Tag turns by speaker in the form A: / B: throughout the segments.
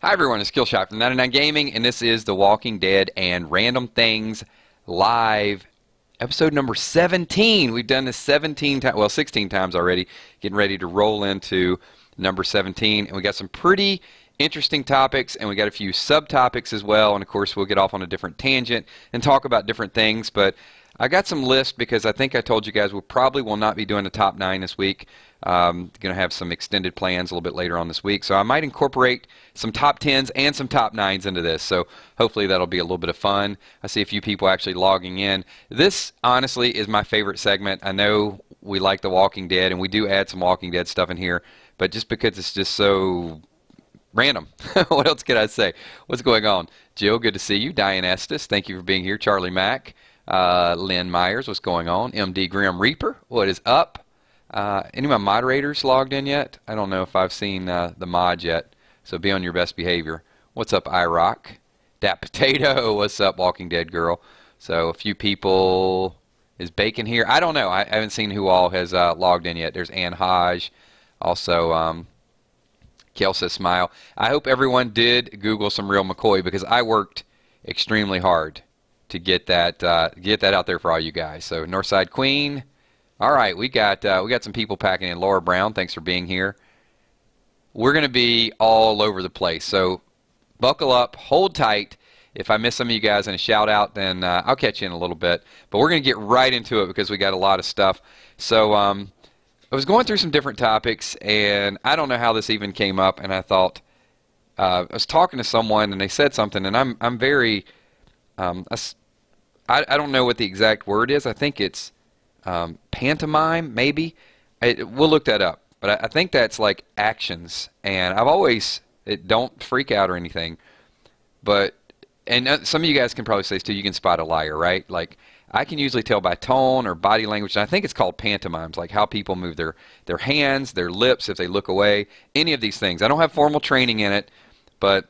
A: Hi everyone, it's kilzhot from 99 Gaming, and this is The Walking Dead and Random Things Live, episode number 17. We've done this 17 times, well 16 times already, getting ready to roll into number 17, and we got some pretty interesting topics, and we got a few subtopics as well, and of course we'll get off on a different tangent and talk about different things, but I got some lists because I think I told you guys we probably will not be doing the top 9 this week. Going to have some extended plans a little bit later on this week, so I might incorporate some top 10s and some top 9s into this, so hopefully that'll be a little bit of fun. I see a few people actually logging in. This honestly is my favorite segment. I know we like The Walking Dead, and we do add some Walking Dead stuff in here, but just because it's just so random. What else can I say? What's going on? Jill, good to see you. Diane Estes, thank you for being here. Charlie Mack, Lynn Myers, what's going on? MD Grim Reaper, what is up? Any of my moderators logged in yet? I don't know if I've seen the mods yet, so be on your best behavior. What's up, iRock? Dat Potato, what's up, Walking Dead Girl? So a few people. Is Bacon here? I don't know. I haven't seen who all has logged in yet. There's Ann Hodge. Also, Kel says smile. I hope everyone did Google some real McCoy because I worked extremely hard to get that out there for all you guys. So Northside Queen. All right, we got some people packing in. Laura Brown, thanks for being here. We're going to be all over the place, so buckle up, hold tight. If I miss some of you guys in a shout out, then I'll catch you in a little bit. But we're going to get right into it because we got a lot of stuff. So I was going through some different topics, and I don't know how this even came up. And I thought I was talking to someone, and they said something, and I'm very I don't know what the exact word is. I think it's pantomime, maybe. We'll look that up. But I think that's like actions. And I've always, don't freak out or anything. But, and some of you guys can probably say this too, you can spot a liar, right? Like, I can usually tell by tone or body language. And I think it's called pantomimes, like how people move their hands, their lips, if they look away, any of these things. I don't have formal training in it, but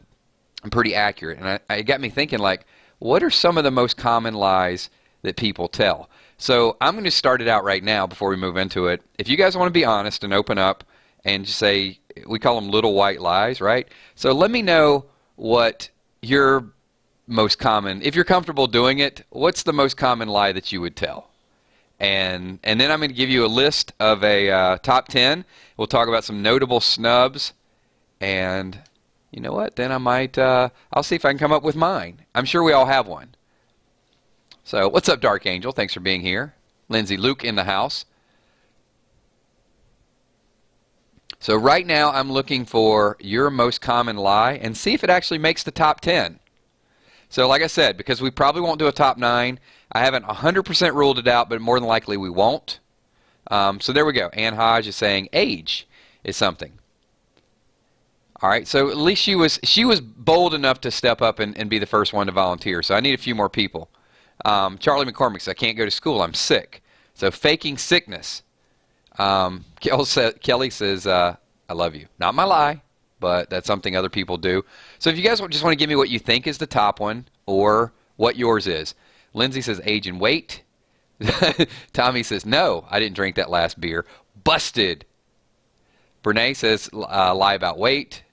A: I'm pretty accurate. And it got me thinking, like, what are some of the most common lies that people tell? So I'm going to start it out right now before we move into it. If you guys want to be honest and open up and just say, we call them little white lies, right? So let me know what your most common, if you're comfortable doing it, what's the most common lie that you would tell? And then I'm going to give you a list of a top 10. We'll talk about some notable snubs, and you know what? Then I might, I'll see if I can come up with mine. I'm sure we all have one. So, what's up, Dark Angel? Thanks for being here. Lindsay Luke in the house. So right now I'm looking for your most common lie and see if it actually makes the top 10. So like I said, because we probably won't do a top 9, I haven't 100% ruled it out, but more than likely we won't. So there we go. Ann Hodge is saying age is something. All right, so at least she was bold enough to step up and be the first one to volunteer. So I need a few more people. Charlie McCormick says, I can't go to school, I'm sick. So faking sickness. Kelly says, I love you. Not my lie, but that's something other people do. So if you guys just want to give me what you think is the top one or what yours is. Lindsay says age and weight. Tommy says, no, I didn't drink that last beer. Busted. Brene says, lie about weight.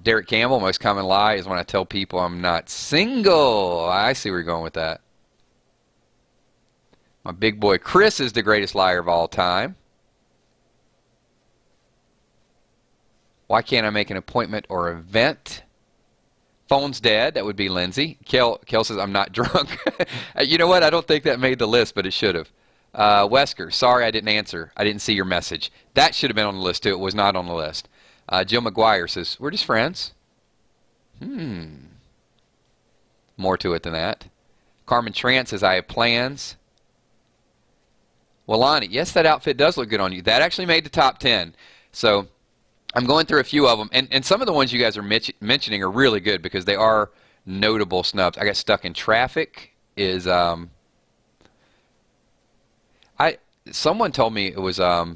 A: Derek Campbell, most common lie is when I tell people I'm not single. I see where you're going with that. My big boy Chris is the greatest liar of all time. Why can't I make an appointment or event? Phone's dead. That would be Lindsay. Kel says I'm not drunk. You know what? I don't think that made the list, but it should have. Wesker, sorry I didn't answer. I didn't see your message. That should have been on the list too. It was not on the list. Jill McGuire says, we're just friends. More to it than that. Carmen Trant says, I have plans. Well, Lonnie, yes, that outfit does look good on you. That actually made the top 10. So I'm going through a few of them. And some of the ones you guys are mentioning are really good because they are notable snubs. I got stuck in traffic is... someone told me it was a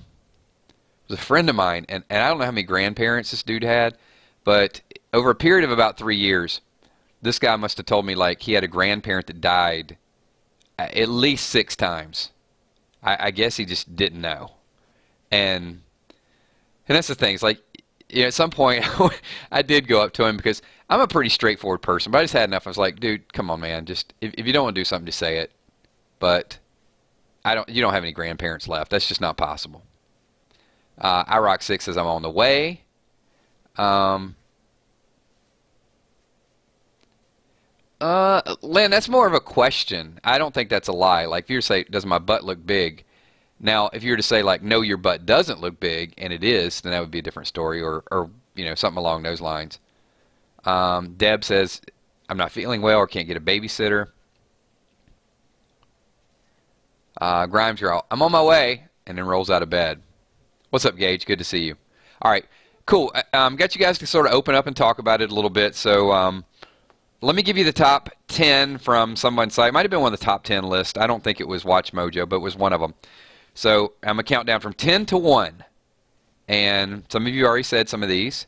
A: friend of mine, and I don't know how many grandparents this dude had, but over a period of about 3 years, this guy must have told me like he had a grandparent that died at least 6 times. I guess he just didn't know. And that's the thing. It's like at some point, I did go up to him because I'm a pretty straightforward person, but I just had enough. I was like, dude, come on, man. Just if you don't want to do something, just say it. But you don't have any grandparents left. That's just not possible. iRock6 says I'm on the way. Lynn, that's more of a question. I don't think that's a lie. Like if you were to say, does my butt look big? Now, if you were to say like, no, your butt doesn't look big, and it is, then that would be a different story, or something along those lines. Deb says, I'm not feeling well or can't get a babysitter. Grimes, you're all, I'm on my way, and then rolls out of bed. What's up, Gage? Good to see you. All right, cool. Got you guys to sort of open up and talk about it a little bit. So let me give you the top 10 from someone's site. It might have been one of the top 10 list. I don't think it was Watch Mojo, but it was one of them. So I'm going to count down from 10 to 1. And some of you already said some of these.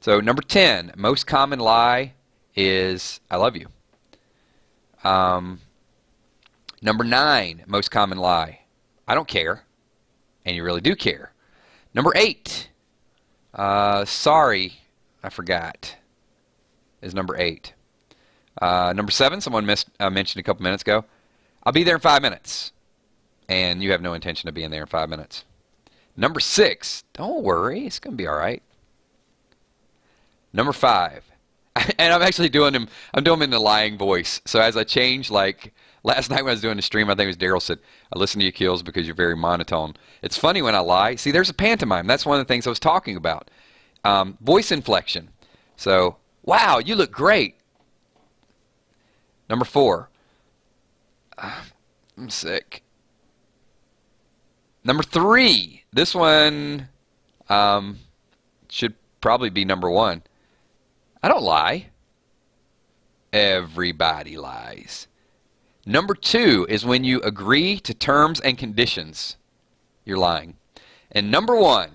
A: So number 10, most common lie is, I love you. Number 9, most common lie, I don't care. And you really do care. Number 8, sorry, I forgot, is number 8. Number 7, someone mentioned a couple minutes ago, I'll be there in 5 minutes. And you have no intention of being there in 5 minutes. Number 6, don't worry, it's going to be all right. Number 5, and I'm actually doing them, I'm doing them in the lying voice. So as I change, like last night when I was doing the stream, I think it was Daryl said, I listen to you, Kills, because you're very monotone. It's funny when I lie. See, there's a pantomime. That's one of the things I was talking about. Voice inflection. So, wow, you look great. Number 4, I'm sick. Number 3, this one should probably be number 1. I don't lie. Everybody lies. Number 2 is when you agree to terms and conditions. You're lying. And number 1,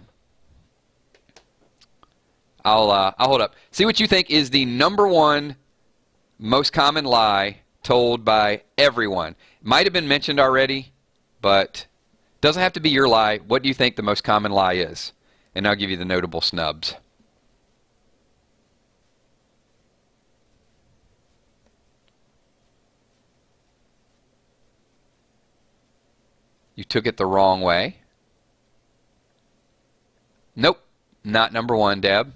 A: I'll hold up. See what you think is the number 1 most common lie told by everyone. Might have been mentioned already, but doesn't have to be your lie. What do you think the most common lie is? And I'll give you the notable snubs. You took it the wrong way. Nope, not number 1, Deb.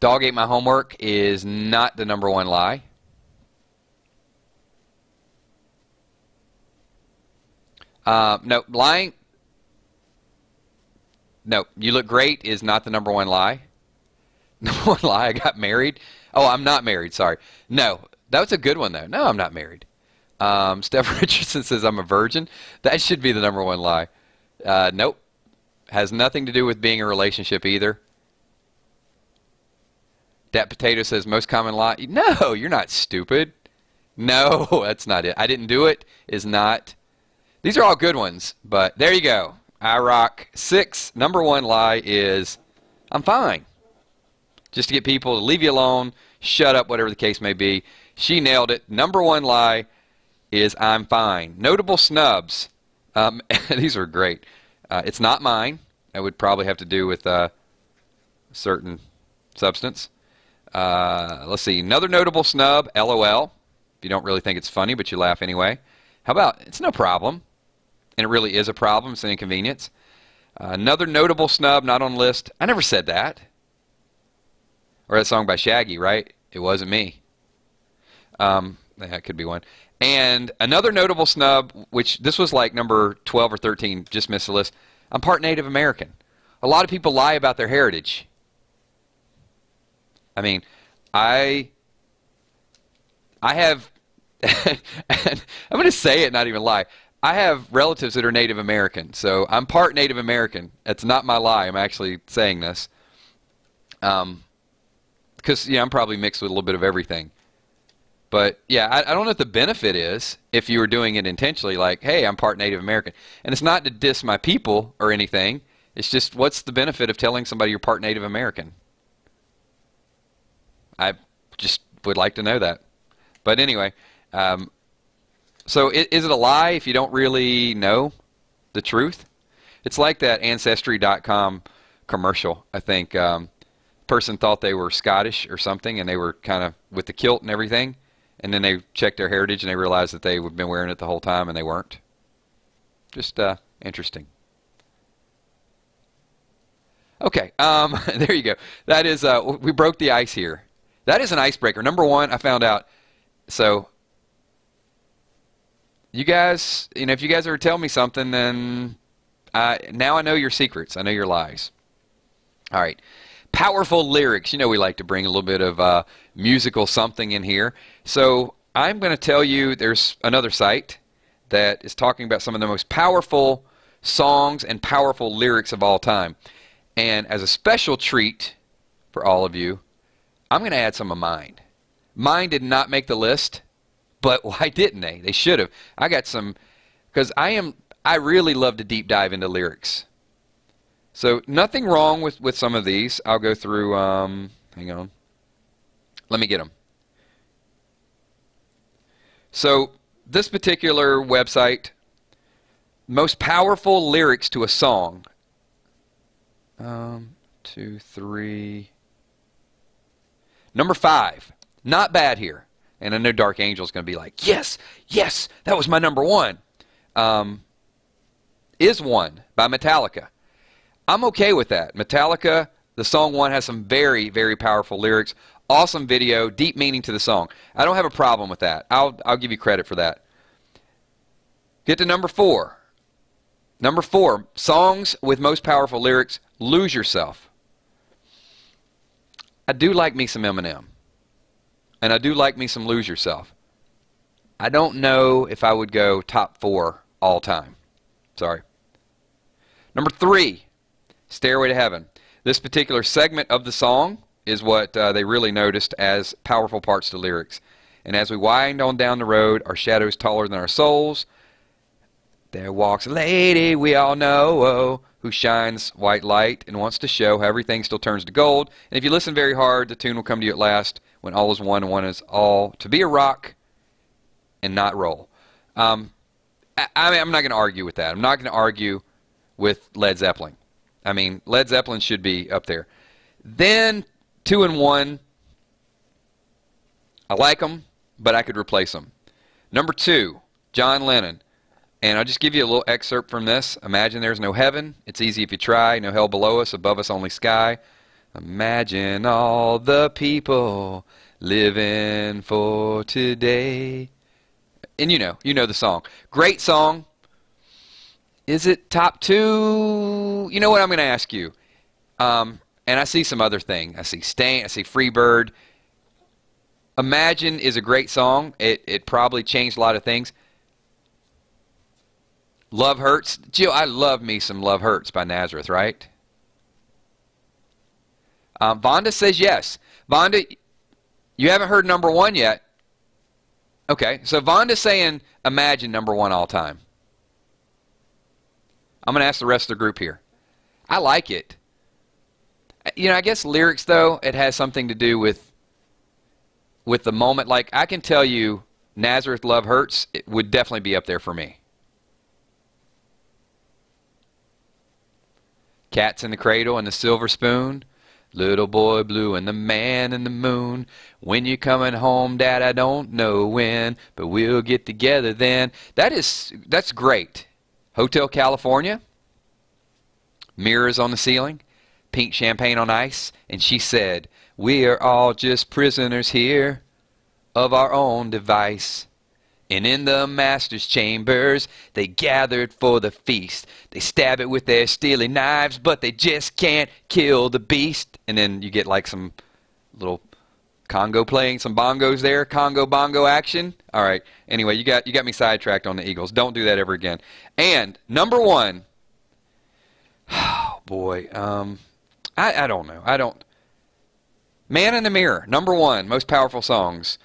A: Dog ate my homework is not the number 1 lie. No, lying. No, you look great is not the number 1 lie. Number 1 lie, I got married. Oh, I'm not married, sorry. No, that was a good one, though. No, I'm not married. Steph Richardson says I'm a virgin. That should be the number 1 lie. Nope. Has nothing to do with being in a relationship either. Dat Potato says most common lie. No, you're not stupid. No, that's not it. I didn't do it is not. These are all good ones, but there you go. iRock6, number 1 lie is I'm fine. Just to get people to leave you alone, shut up, whatever the case may be. She nailed it. Number 1 lie is I'm fine. Notable snubs. These are great. It's not mine. That would probably have to do with a certain substance. Let's see. Another notable snub, LOL. If you don't really think it's funny, but you laugh anyway. How about, it's no problem. And it really is a problem. It's an inconvenience. Another notable snub, not on the list. I never said that. Or that song by Shaggy, right? It wasn't me. That could be one. And another notable snub, which this was like number 12 or 13, just missed the list. I'm part Native American. A lot of people lie about their heritage. I mean, I have, and I'm going to say it, not even lie. I have relatives that are Native American, so I'm part Native American. It's not my lie. I'm actually saying this. Because, I'm probably mixed with a little bit of everything. But, yeah, I don't know what the benefit is if you were doing it intentionally, like, hey, I'm part Native American. And it's not to diss my people or anything. It's just, what's the benefit of telling somebody you're part Native American? I just would like to know that. But anyway, so is it a lie if you don't really know the truth? It's like that Ancestry.com commercial. I think person thought they were Scottish or something, and they were kind of with the kilt and everything, and then they checked their heritage and they realized that they had been wearing it the whole time and they weren't. Just interesting. Okay, there you go. That is, we broke the ice here. That is an icebreaker. Number one, I found out. So, you guys, if you guys ever tell me something, then now I know your secrets. I know your lies. All right. Powerful lyrics. We like to bring a little bit of musical something in here. So I'm going to tell you there's another site that is talking about some of the most powerful songs and powerful lyrics of all time. And as a special treat for all of you, I'm going to add some of mine. Mine did not make the list, but why didn't they? They should have. I got some, because I really love to deep dive into lyrics. So nothing wrong with some of these. I'll go through, hang on. Let me get them. So this particular website, most powerful lyrics to a song. 2, 3. Number 5. Not bad here. And I know Dark Angel's going to be like, yes, yes, that was my number 1. Is One by Metallica. I'm okay with that. Metallica, the song One has some very, very powerful lyrics. Awesome video, deep meaning to the song. I don't have a problem with that. I'll give you credit for that. Get to number 4. Number 4, songs with most powerful lyrics, Lose Yourself. I do like me some Eminem. And I do like me some Lose Yourself. I don't know if I would go top 4 all time. Sorry. Number 3, Stairway to Heaven. This particular segment of the song is what they really noticed as powerful parts to lyrics. And as we wind on down the road, our shadows taller than our souls. There walks a lady we all know, oh, who shines white light and wants to show how everything still turns to gold. And if you listen very hard, the tune will come to you at last, when all is one and one is all, to be a rock and not roll. I'm not going to argue with that. I'm not going to argue with Led Zeppelin. I mean, Led Zeppelin should be up there. Then 2 and 1, I like them, but I could replace them. Number 2, John Lennon. And I'll just give you a little excerpt from this. Imagine there's no heaven. It's easy if you try. No hell below us, above us only sky. Imagine all the people living for today. And you know the song. Great song. Is it top 2? You know what I'm going to ask you. And I see some other thing. I see Stain. I see Freebird. Imagine is a great song. It probably changed a lot of things. Love Hurts. Jill, I love me some Love Hurts by Nazareth, right? Vonda says yes. Vonda, you haven't heard number 1 yet. Okay, so Vonda's saying Imagine number 1 all time. I'm going to ask the rest of the group here. I like it. I guess lyrics, though, it has something to do with the moment. Like, I can tell you Nazareth Love Hurts, it would definitely be up there for me. Cats in the Cradle and the Silver Spoon. Little Boy Blue and the Man in the Moon. When you coming home, Dad, I don't know when, but we'll get together then. That's great. Hotel California. Mirrors on the Ceiling. Pink Champagne on Ice. And she said, we are all just prisoners here of our own device. And in the master's chambers, they gathered for the feast. They stab it with their steely knives, but they just can't kill the beast. And then you get like some little Congo playing, some bongos there, Congo bongo action. All right. Anyway, you got me sidetracked on the Eagles. Don't do that ever again. And number 1, oh boy, I don't know. Man in the Mirror, number 1, most powerful songs.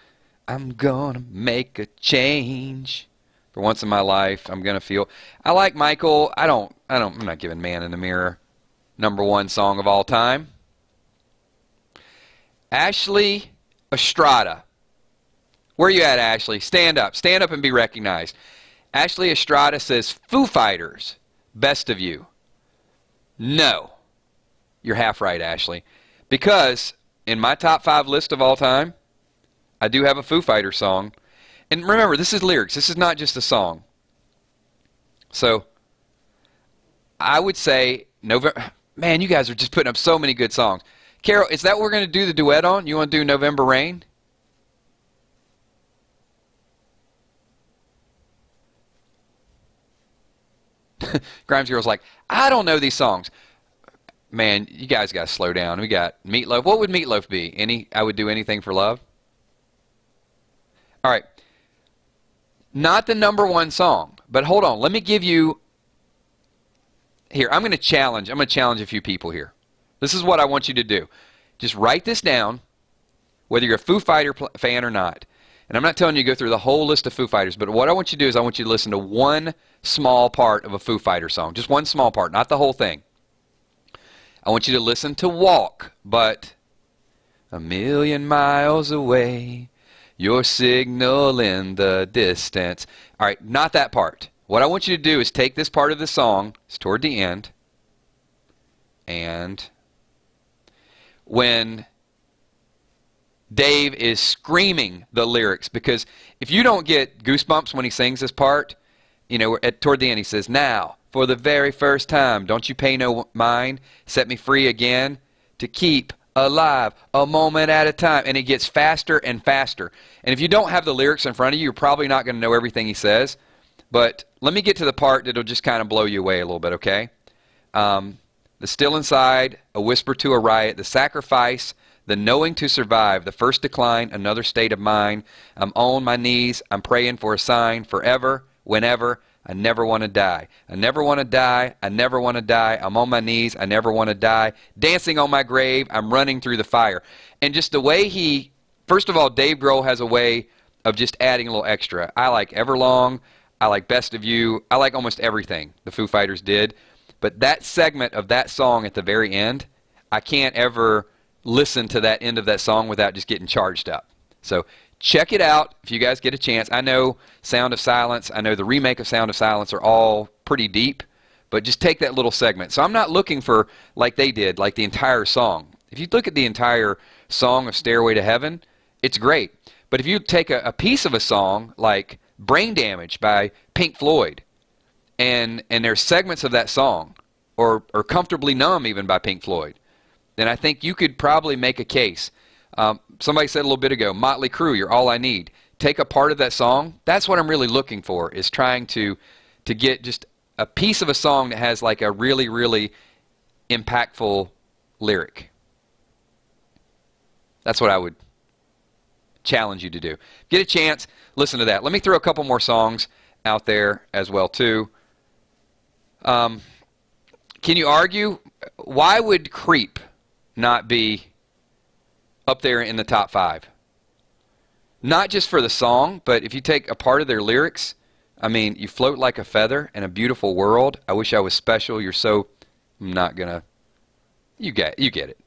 A: I'm gonna make a change. For once in my life, I'm gonna feel. I like Michael. I'm not giving Man in the Mirror number 1 song of all time. Ashley Estrada. Where you at, Ashley? Stand up. Stand up and be recognized. Ashley Estrada says, Foo Fighters, Best of You. No. You're half right, Ashley. Because in my top 5 list of all time, I do have a Foo Fighters song. And remember, this is lyrics. This is not just a song. So, I would say, man, you guys are just putting up so many good songs. Carol, is that what we're going to do the duet on? You want to do November Rain? Grimes Girl's like, I don't know these songs. Man, you guys got to slow down. We got Meatloaf. What would Meatloaf be? I would do anything for love. All right. Not the #1 song, but hold on. Let me give you. Here, I'm going to challenge a few people here. This is what I want you to do. Just write this down, whether you're a Foo Fighter fan or not. And I'm not telling you to go through the whole list of Foo Fighters, but what I want you to do is I want you to listen to one small part of a Foo Fighter song. Just one small part, not the whole thing. I want you to listen to Walk, but a million miles away, your signal in the distance. All right, not that part. What I want you to do is take this part of the song, it's toward the end, and when Dave is screaming the lyrics, because if you don't get goosebumps when he sings this part, you know, toward the end he says, now, for the very first time, don't you pay no mind, set me free again, to keep alive a moment at a time. And it gets faster and faster. And if you don't have the lyrics in front of you, you're probably not going to know everything he says. But let me get to the part that'll just kind of blow you away a little bit, okay? The still inside, a whisper to a riot, the sacrifice, the knowing to survive, the first decline, another state of mind. I'm on my knees, I'm praying for a sign, forever, whenever, I never want to die. I never want to die, I never want to die. I'm on my knees, I never want to die. Dancing on my grave, I'm running through the fire. And just the way first of all, Dave Grohl has a way of just adding a little extra. I like Everlong, I like Best of You, I like almost everything the Foo Fighters did. But that segment of that song at the very end, I can't ever listen to that end of that song without just getting charged up. So check it out if you guys get a chance. I know Sound of Silence, I know the remake of Sound of Silence are all pretty deep, but just take that little segment. So I'm not looking for, like they did, like the entire song. If you look at the entire song of Stairway to Heaven, it's great. But if you take a piece of a song like Brain Damage by Pink Floyd, and there's segments of that song, or Comfortably Numb even by Pink Floyd, then I think you could probably make a case. Somebody said a little bit ago, Motley Crue, You're All I Need. Take a part of that song. That's what I'm really looking for, is trying to get just a piece of a song that has like a really, really impactful lyric. That's what I would challenge you to do. Get a chance, listen to that. Let me throw a couple more songs out there as well too. Can you argue? Why would Creep not be up there in the top 5? Not just for the song, but if you take a part of their lyrics, I mean, you float like a feather in a beautiful world. I wish I was special. You're so... I'm not going to... You get it.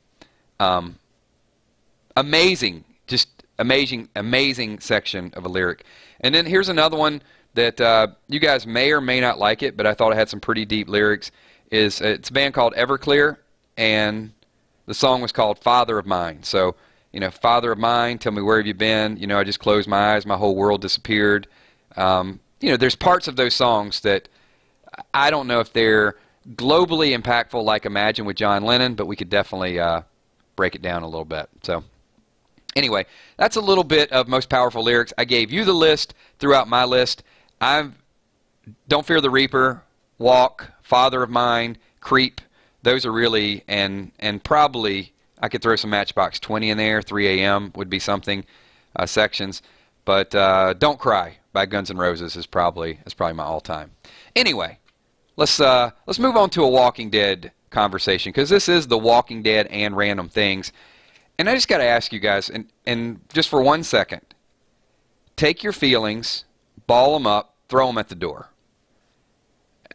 A: Amazing. Just amazing section of a lyric. And then here's another one that you guys may or may not like it, but I thought it had some pretty deep lyrics. It's a band called Everclear, and the song was called Father of Mine. So, you know, Father of Mine, tell me where have you been? You know, I just closed my eyes, my whole world disappeared. You know, there's parts of those songs that I don't know if they're globally impactful like Imagine with John Lennon, but we could definitely break it down a little bit. So, anyway, that's a little bit of most powerful lyrics. I gave you the list throughout my list. Don't Fear the Reaper, Walk, Father of Mine, Creep. Those are really, and probably I could throw some Matchbox 20 in there. 3 a.m. would be something, sections. But Don't Cry by Guns N' Roses is probably my all-time. Anyway, let's move on to a Walking Dead conversation, because this is the Walking Dead and Random Things. And I just got to ask you guys, and just for 1 second, take your feelings, ball them up, throw them at the door.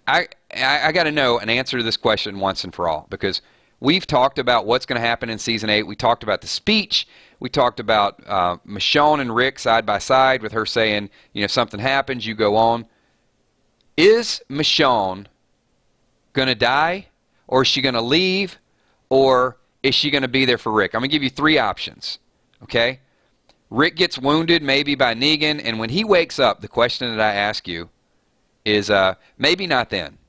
A: I got to know an answer to this question once and for all, because We've talked about what's going to happen in Season 8. We talked about the speech. We talked about Michonne and Rick side by side with her saying, you know, if something happens, you go on. Is Michonne going to die, or is she going to leave, or is she going to be there for Rick? I'm going to give you three options, okay? Rick gets wounded maybe by Negan, and when he wakes up, the question that I ask you is maybe not then.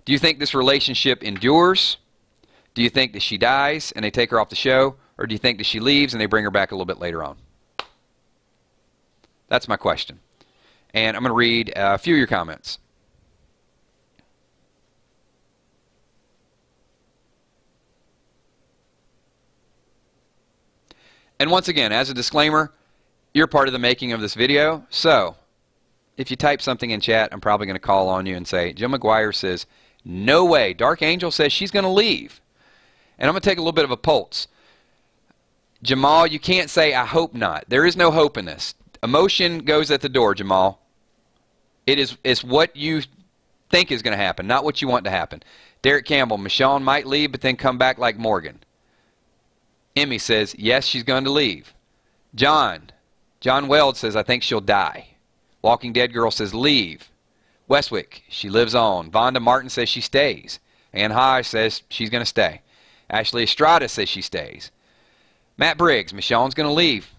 A: Do you think this relationship endures? Do you think that she dies and they take her off the show? Or do you think that she leaves and they bring her back a little bit later on? That's my question. And I'm going to read a few of your comments. And once again, as a disclaimer, you're part of the making of this video. So if you type something in chat, I'm probably going to call on you and say, Jim McGuire says, no way. Dark Angel says she's going to leave. And I'm going to take a little bit of a pulse. Jamal, you can't say, I hope not. There is no hope in this. Emotion goes at the door, Jamal. It's what you think is going to happen, not what you want to happen. Derek Campbell, Michonne might leave, but then come back like Morgan. Emmy says, yes, she's going to leave. John Weld says, I think she'll die. Walking Dead Girl says, leave. Westwick, she lives on. Vonda Martin says she stays. Ann High says she's going to stay. Ashley Estrada says she stays. Matt Briggs, Michonne's going to leave.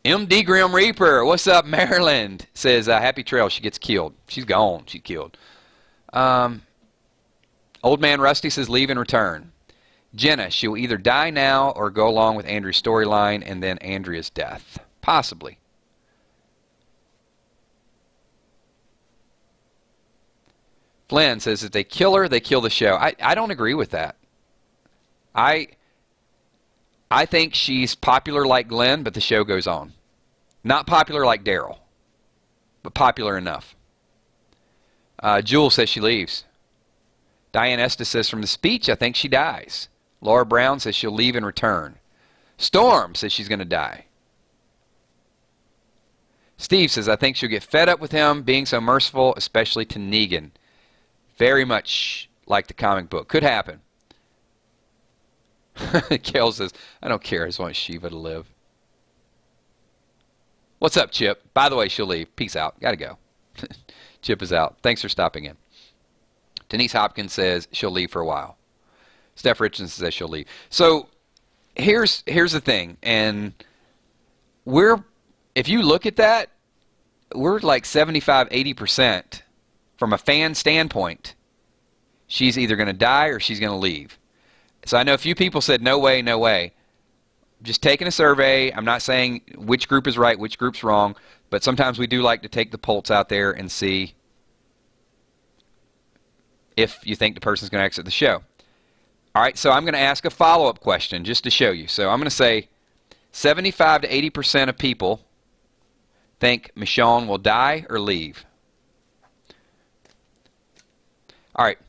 A: MD Grim Reaper, what's up, Maryland? Says, happy trail, she gets killed. She's gone, she's killed. Old Man Rusty says, leave and return. Jenna, she'll either die now or go along with Andrea's storyline and then Andrea's death. Possibly. Flynn says, if they kill her, they kill the show. I don't agree with that. I think she's popular like Glenn, but the show goes on. Not popular like Daryl, but popular enough. Jewel says she leaves. Diane Estes says, from the speech, I think she dies. Laura Brown says she'll leave and return. Storm says she's going to die. Steve says, I think she'll get fed up with him being so merciful, especially to Negan. Very much like the comic book. Could happen. Kel says, I don't care. I just want Shiva to live. What's up, Chip? By the way, she'll leave. Peace out. Gotta go. Chip is out. Thanks for stopping in. Denise Hopkins says she'll leave for a while. Steph Richardson says she'll leave. So here's the thing. And if you look at that, we're like 75-80%. From a fan standpoint, she's either going to die or she's going to leave. So I know a few people said, no way, no way. Just taking a survey. I'm not saying which group is right, which group's wrong, but sometimes we do like to take the pulse out there and see if you think the person's going to exit the show. All right, so I'm going to ask a follow-up question just to show you. So I'm going to say 75 to 80% of people think Michonne will die or leave. All right,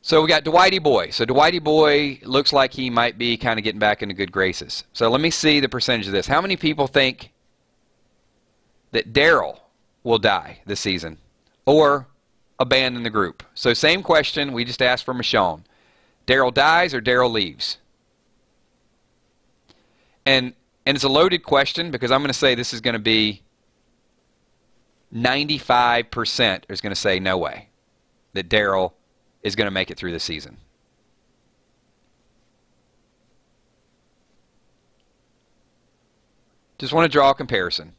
A: so we got Dwighty Boy. So Dwighty Boy looks like he might be kind of getting back into good graces. So let me see the percentage of this. How many people think that Daryl will die this season or abandon the group? So same question, we just asked for Michonne. Daryl dies or Daryl leaves? And it's a loaded question because I'm going to say this is going to be 95% is going to say no way that Daryl is going to make it through the season. Just want to draw a comparison.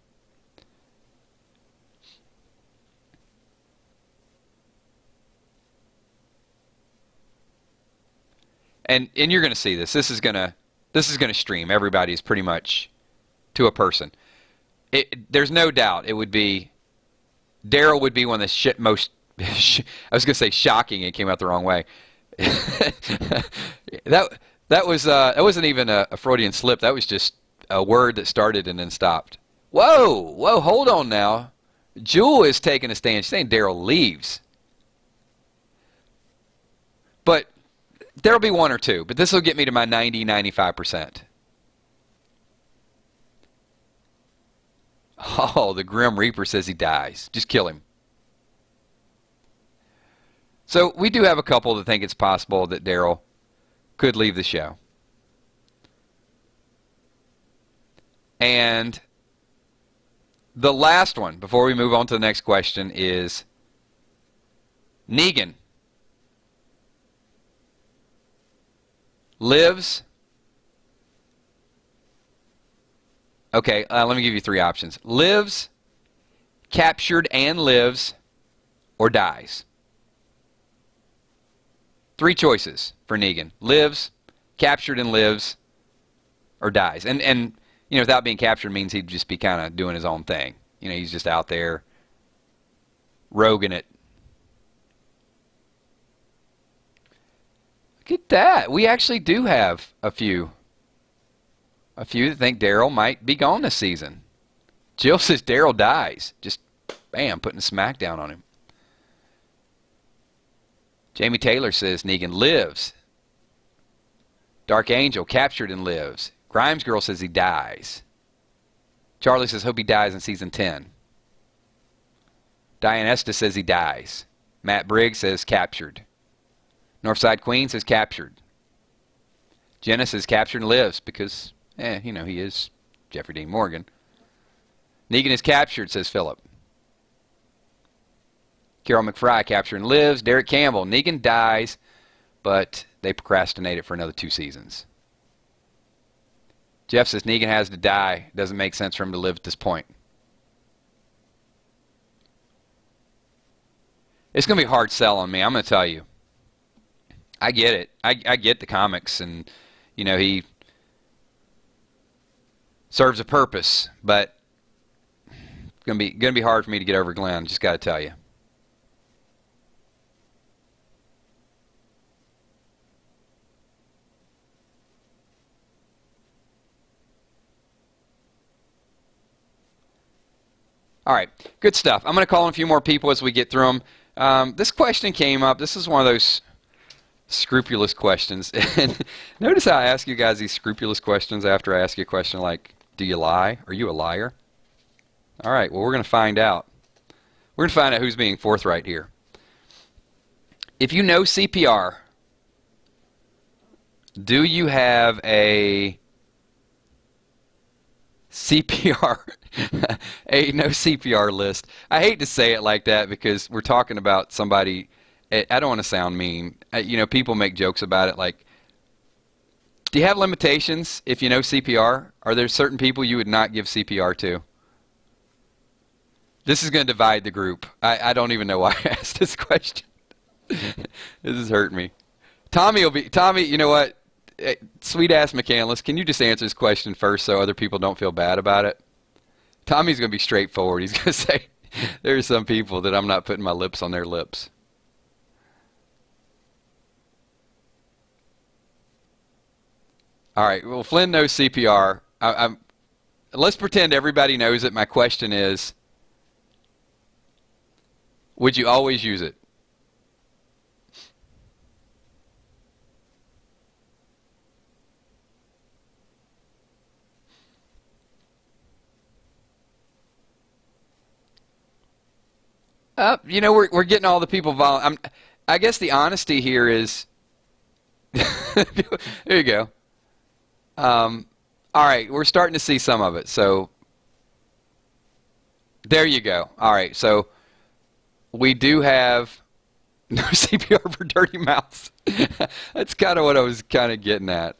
A: And you're going to see this. This is going to stream. Everybody's pretty much to a person. There's no doubt it would be Daryl would be one of the most I was going to say shocking. It came out the wrong way. that wasn't even a Freudian slip. That was just a word that started and then stopped. Whoa, hold on now. Jewel is taking a stand. She's saying Daryl leaves. But there'll be one or two. But this will get me to my 90-95%. Oh, the Grim Reaper says he dies. Just kill him. So we do have a couple that think it's possible that Daryl could leave the show. And the last one, before we move on to the next question, is Negan lives. Okay, let me give you three options. Lives, captured and lives, or dies. Three choices for Negan. Lives, captured and lives, or dies. And you know, without being captured means he'd just be kind of doing his own thing. You know, he's just out there roguing it. Look at that. We actually do have a few that think Daryl might be gone this season. Jill says Daryl dies. Just, bam, putting a smackdown on him. Jamie Taylor says Negan lives. Dark Angel, captured and lives. Grimes Girl says he dies. Charlie says hope he dies in season 10. Diane Estes says he dies. Matt Briggs says captured. Northside Queen says captured. Jenna says captured and lives because, you know, he is Jeffrey Dean Morgan. Negan is captured, says Philip. Carol McFry, captured and lives. Derek Campbell, Negan dies, but they procrastinate it for another 2 seasons. Jeff says Negan has to die. Doesn't make sense for him to live at this point. It's going to be a hard sell on me, I'm going to tell you. I get it. I get the comics, and, you know, he serves a purpose, but it's going to be hard for me to get over Glenn, just got to tell you. All right, good stuff. I'm going to call in a few more people as we get through them. This question came up. This is one of those scrupulous questions. And notice how I ask you guys these scrupulous questions after I ask you a question like, do you lie? Are you a liar? All right, well, we're going to find out. We're going to find out who's being forthright here. If you know CPR, do you have a CPR, a no CPR list? I hate to say it like that because we're talking about somebody. I don't want to sound mean. You know, people make jokes about it like, do you have limitations if you know CPR? Are there certain people you would not give CPR to? This is going to divide the group. I don't even know why I asked this question. This is hurting me. Tommy, you know what? Sweet ass McCandless, can you just answer this question first so other people don't feel bad about it? Tommy's going to be straightforward. He's going to say, there are some people that I'm not putting my lips on their lips. All right, well, Flynn knows CPR. Let's pretend everybody knows it. My question is, would you always use it? You know, we're getting all the people I guess the honesty here is there you go. All right, we're starting to see some of it. So there you go. All right, so we do have no CPR for dirty mouths. That's kind of what I was kind of getting at.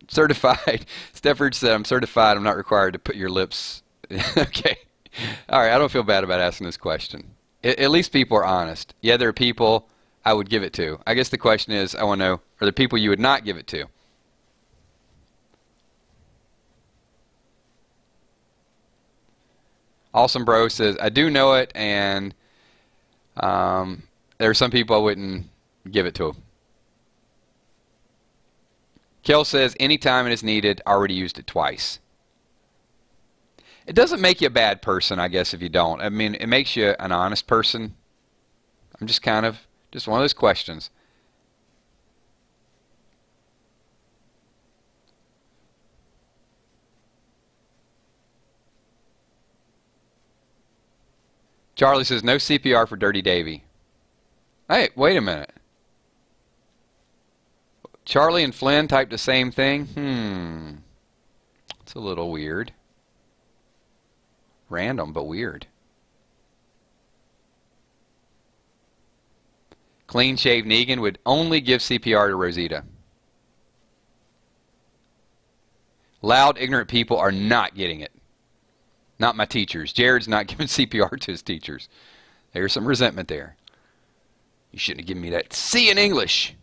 A: Certified. Stefford said, I'm certified. I'm not required to put your lips. Okay. All right, I don't feel bad about asking this question. At least people are honest. Yeah, there are people I would give it to. I guess the question is, I want to know, are there people you would not give it to? Awesome Bro says, I do know it, and there are some people I wouldn't give it to. Kel says, anytime it is needed, already used it twice. It doesn't make you a bad person, I guess, if you don't. I mean, it makes you an honest person. I'm just kind of, just one of those questions. Charlie says, no CPR for Dirty Davy. Hey, wait a minute. Charlie and Flynn typed the same thing? It's a little weird. Random, but weird. Clean Shave Negan would only give CPR to Rosita. Loud, ignorant people are not getting it. Not my teachers. Jared's not giving CPR to his teachers. There's some resentment there. You shouldn't have given me that C in English.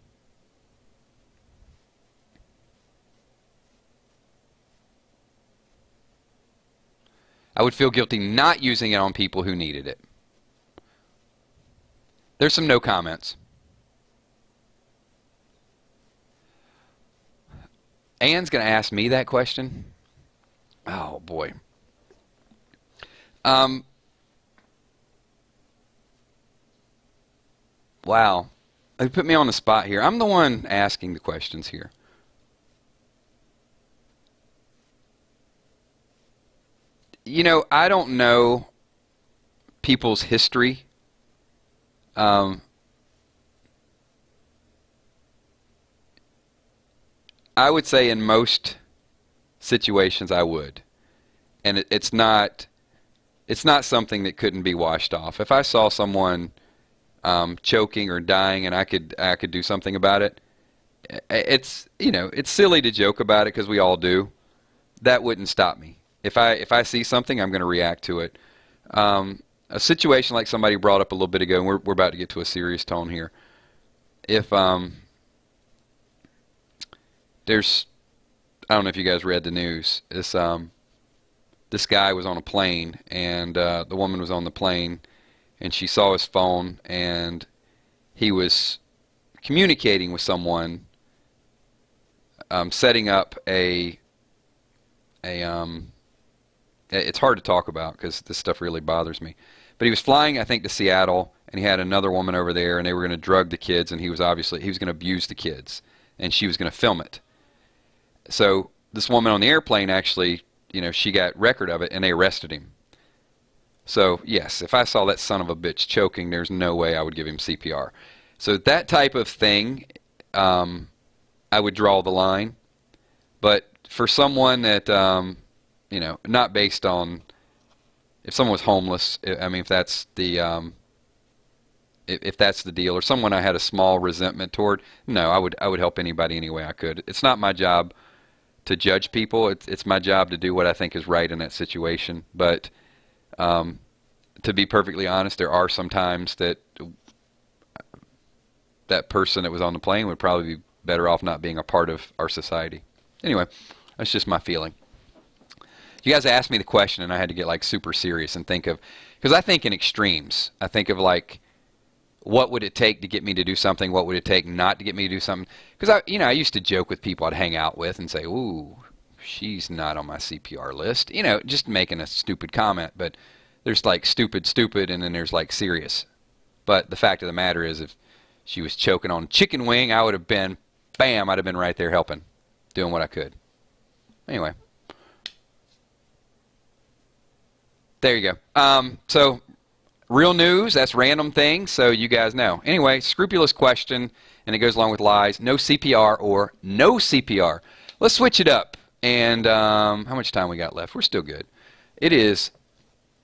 A: I would feel guilty not using it on people who needed it. There's some no comments. Anne's going to ask me that question. Oh, boy. Wow. They put me on the spot here. I'm the one asking the questions here. You know, I don't know people's history. I would say in most situations I would. And it's not something that couldn't be washed off. If I saw someone choking or dying and I could do something about it, it's silly to joke about it because we all do. That wouldn't stop me. If I see something, I'm going to react to it. A situation like somebody brought up a little bit ago, and we're about to get to a serious tone here. If there's, I don't know if you guys read the news. This guy was on a plane, and the woman was on the plane, and she saw his phone, and he was communicating with someone, setting up it's hard to talk about because this stuff really bothers me. But he was flying, I think, to Seattle, and he had another woman over there, and they were going to drug the kids, and he was going to abuse the kids, and she was going to film it. So this woman on the airplane actually, she got record of it, and they arrested him. So yes, if I saw that son of a bitch choking, there's no way I would give him CPR. So that type of thing, I would draw the line. But for someone that, not based on, if someone was homeless, I mean, if that's the deal, or someone I had a small resentment toward, no, I would help anybody any way I could. It's not my job to judge people. It's my job to do what I think is right in that situation. But to be perfectly honest, there are some times that that person that was on the plane would probably be better off not being a part of our society. Anyway, that's just my feeling. You guys asked me the question, and I had to get like super serious and think of, because I think in extremes. I think of like, what would it take to get me to do something? What would it take not to get me to do something? Because I used to joke with people I'd hang out with and say, "Ooh, she's not on my CPR list." Just making a stupid comment. But there's like stupid, and then there's like serious. But the fact of the matter is, if she was choking on chicken wing, I would have been, bam, I'd have been right there helping, doing what I could. Anyway. There you go. So, real news, that's random things, so you guys know. Anyway, scrupulous question, and it goes along with lies. No CPR or no CPR. Let's switch it up. And how much time we got left? We're still good. It is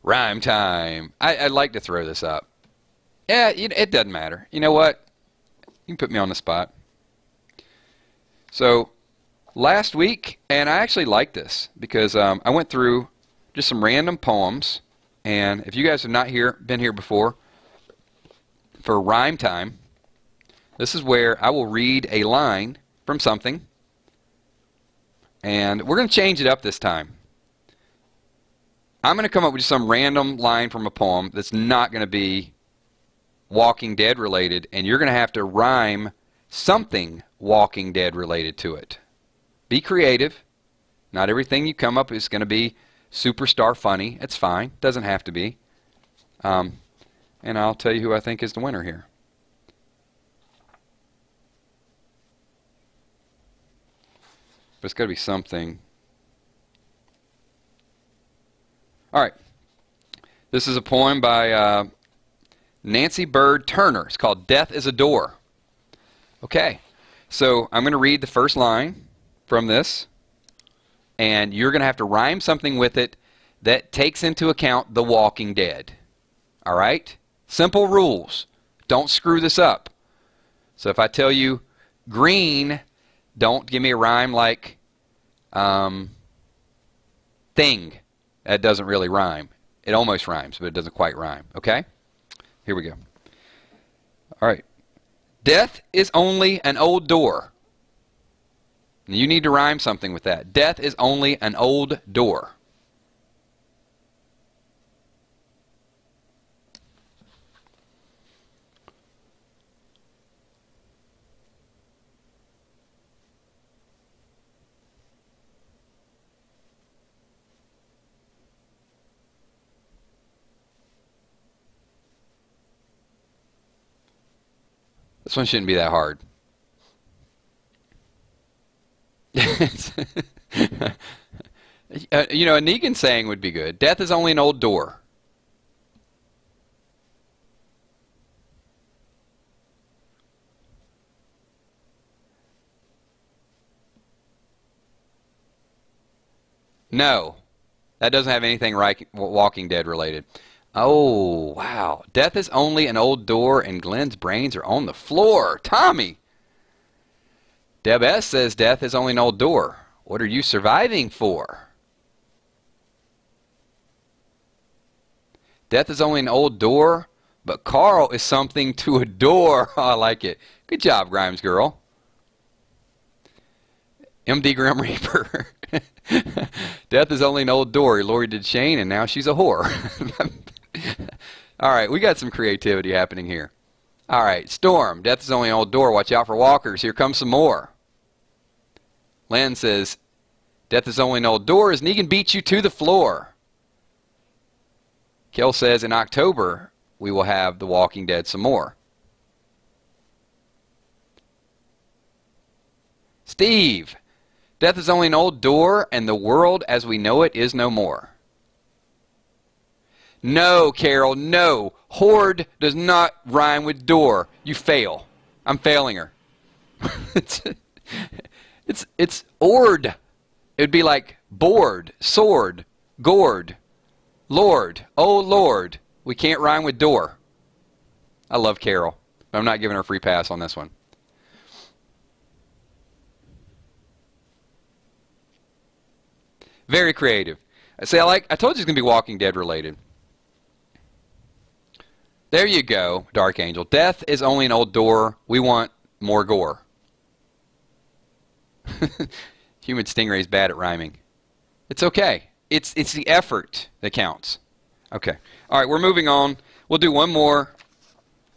A: rhyme time. I'd like to throw this up. Yeah, it doesn't matter. You know what? You can put me on the spot. So, last week, and I actually like this, because I went through just some random poems, and if you guys have not been here before, for rhyme time, this is where I will read a line from something, and we're going to change it up this time. I'm going to come up with some random line from a poem that's not going to be Walking Dead related, and you're going to have to rhyme something Walking Dead related to it. Be creative. Not everything you come up is going to be superstar funny. It's fine. Doesn't have to be. And I'll tell you who I think is the winner here. But it's got to be something. All right. This is a poem by Nancy Bird Turner. It's called Death is a Door. Okay, so I'm going to read the first line from this, and you're going to have to rhyme something with it that takes into account The Walking Dead. All right? Simple rules. Don't screw this up. So if I tell you green, don't give me a rhyme like thing. That doesn't really rhyme. It almost rhymes, but it doesn't quite rhyme. Okay? Here we go. All right. Death is only an old door. You need to rhyme something with that. Death is only an old door. This one shouldn't be that hard. You know, a Negan saying would be good. Death is only an old door. No, that doesn't have anything Walking Dead related. Oh, wow. Death is only an old door and Glenn's brains are on the floor. Tommy! Deb S. says death is only an old door. What are you surviving for? Death is only an old door, but Carl is something to adore. Oh, I like it. Good job, Grimes girl. MD Grim Reaper. Death is only an old door. Lori did Shane, and now she's a whore. All right, we got some creativity happening here. All right, Storm. Death is only an old door. Watch out for walkers. Here comes some more. Len says, death is only an old door as Negan beats you to the floor. Kel says, in October, we will have The Walking Dead some more. Steve. Death is only an old door, and the world as we know it is no more. No, Carol, no. Horde does not rhyme with door. You fail. I'm failing her. It's ord. It would be like board, sword, gourd, Lord, oh Lord. We can't rhyme with door. I love Carol, but I'm not giving her a free pass on this one. Very creative. See, I told you it's going to be Walking Dead related. There you go, Dark Angel. Death is only an old door. We want more gore. Human Stingray's bad at rhyming. It's okay. It's the effort that counts. Okay. All right, we're moving on. We'll do one more.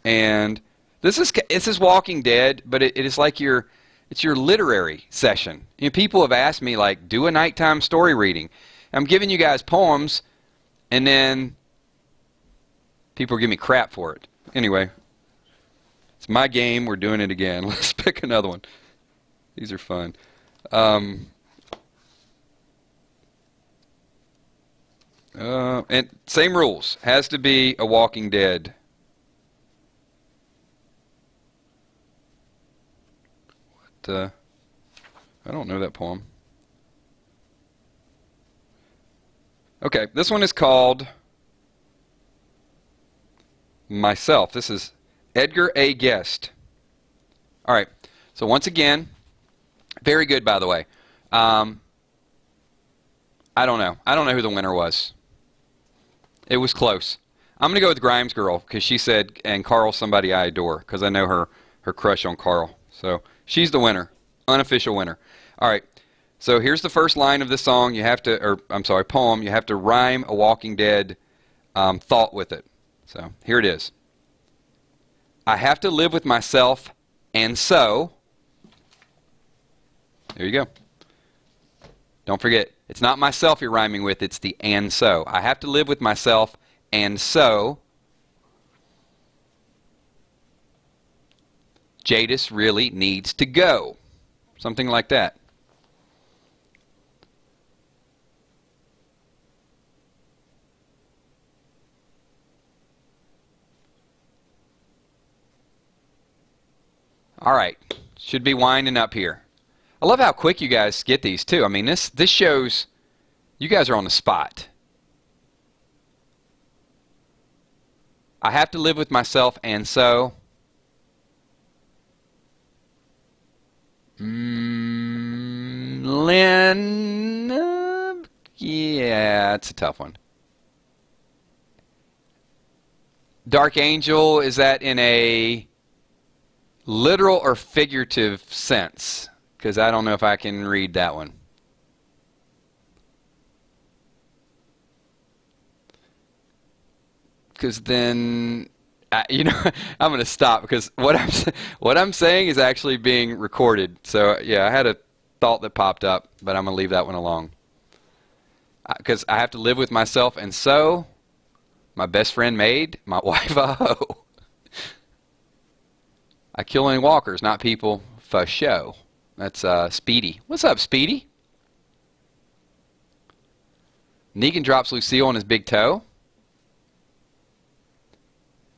A: And this is Walking Dead, but it is like it's your literary session. You know, people have asked me, like, do a nighttime story reading. I'm giving you guys poems, and then people give me crap for it. Anyway, it's my game. We're doing it again. Let's pick another one. These are fun. And same rules. Has to be a Walking Dead. What? I don't know that poem. Okay, this one is called Myself. This is Edgar A. Guest. All right. So once again, very good, by the way. I don't know. I don't know who the winner was. It was close. I'm going to go with Grimes Girl because she said, and Carl, somebody I adore, because I know her crush on Carl. So she's the winner, unofficial winner. All right. So here's the first line of this song. You have to, or I'm sorry, poem. You have to rhyme a Walking Dead thought with it. So here it is. I have to live with myself, and so. There you go. Don't forget, it's not myself you're rhyming with, it's the and so. I have to live with myself, and so Jadis really needs to go. Something like that. All right. Should be winding up here. I love how quick you guys get these, too. I mean, this shows you guys are on the spot. I have to live with myself, and so... Lynn... yeah, it's a tough one. Dark Angel, is that in a literal or figurative sense? Because I don't know if I can read that one. Because then, you know, I'm going to stop because what I'm saying is actually being recorded. So yeah, I had a thought that popped up, but I'm going to leave that one alone. Because I have to live with myself, and so my best friend made my wife a hoe. I kill any walkers, not people, for show. That's Speedy. What's up, Speedy? Negan drops Lucille on his big toe.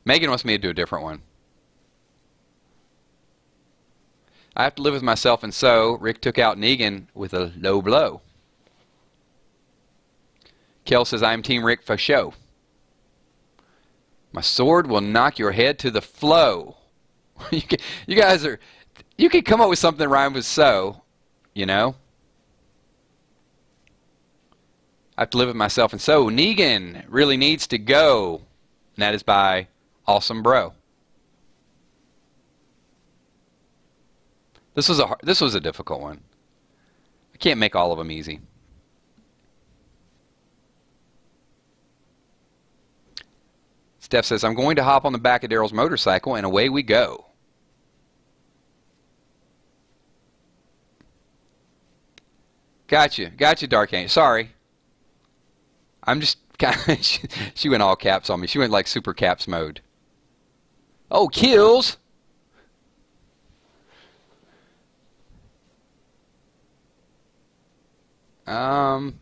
A: Megan wants me to do a different one. I have to live with myself, and so Rick took out Negan with a low blow. Kel says, I am Team Rick for show. My sword will knock your head to the flow. You guys are... You could come up with something that rhymes with so, you know. I have to live with myself, and so Negan really needs to go. And that is by Awesome Bro. This was a difficult one. I can't make all of them easy. Steph says, I'm going to hop on the back of Daryl's motorcycle, and away we go. Gotcha, Dark Angel. Sorry. I'm just kind of... she went all caps on me. She went like super caps mode. Oh, kills! Ken,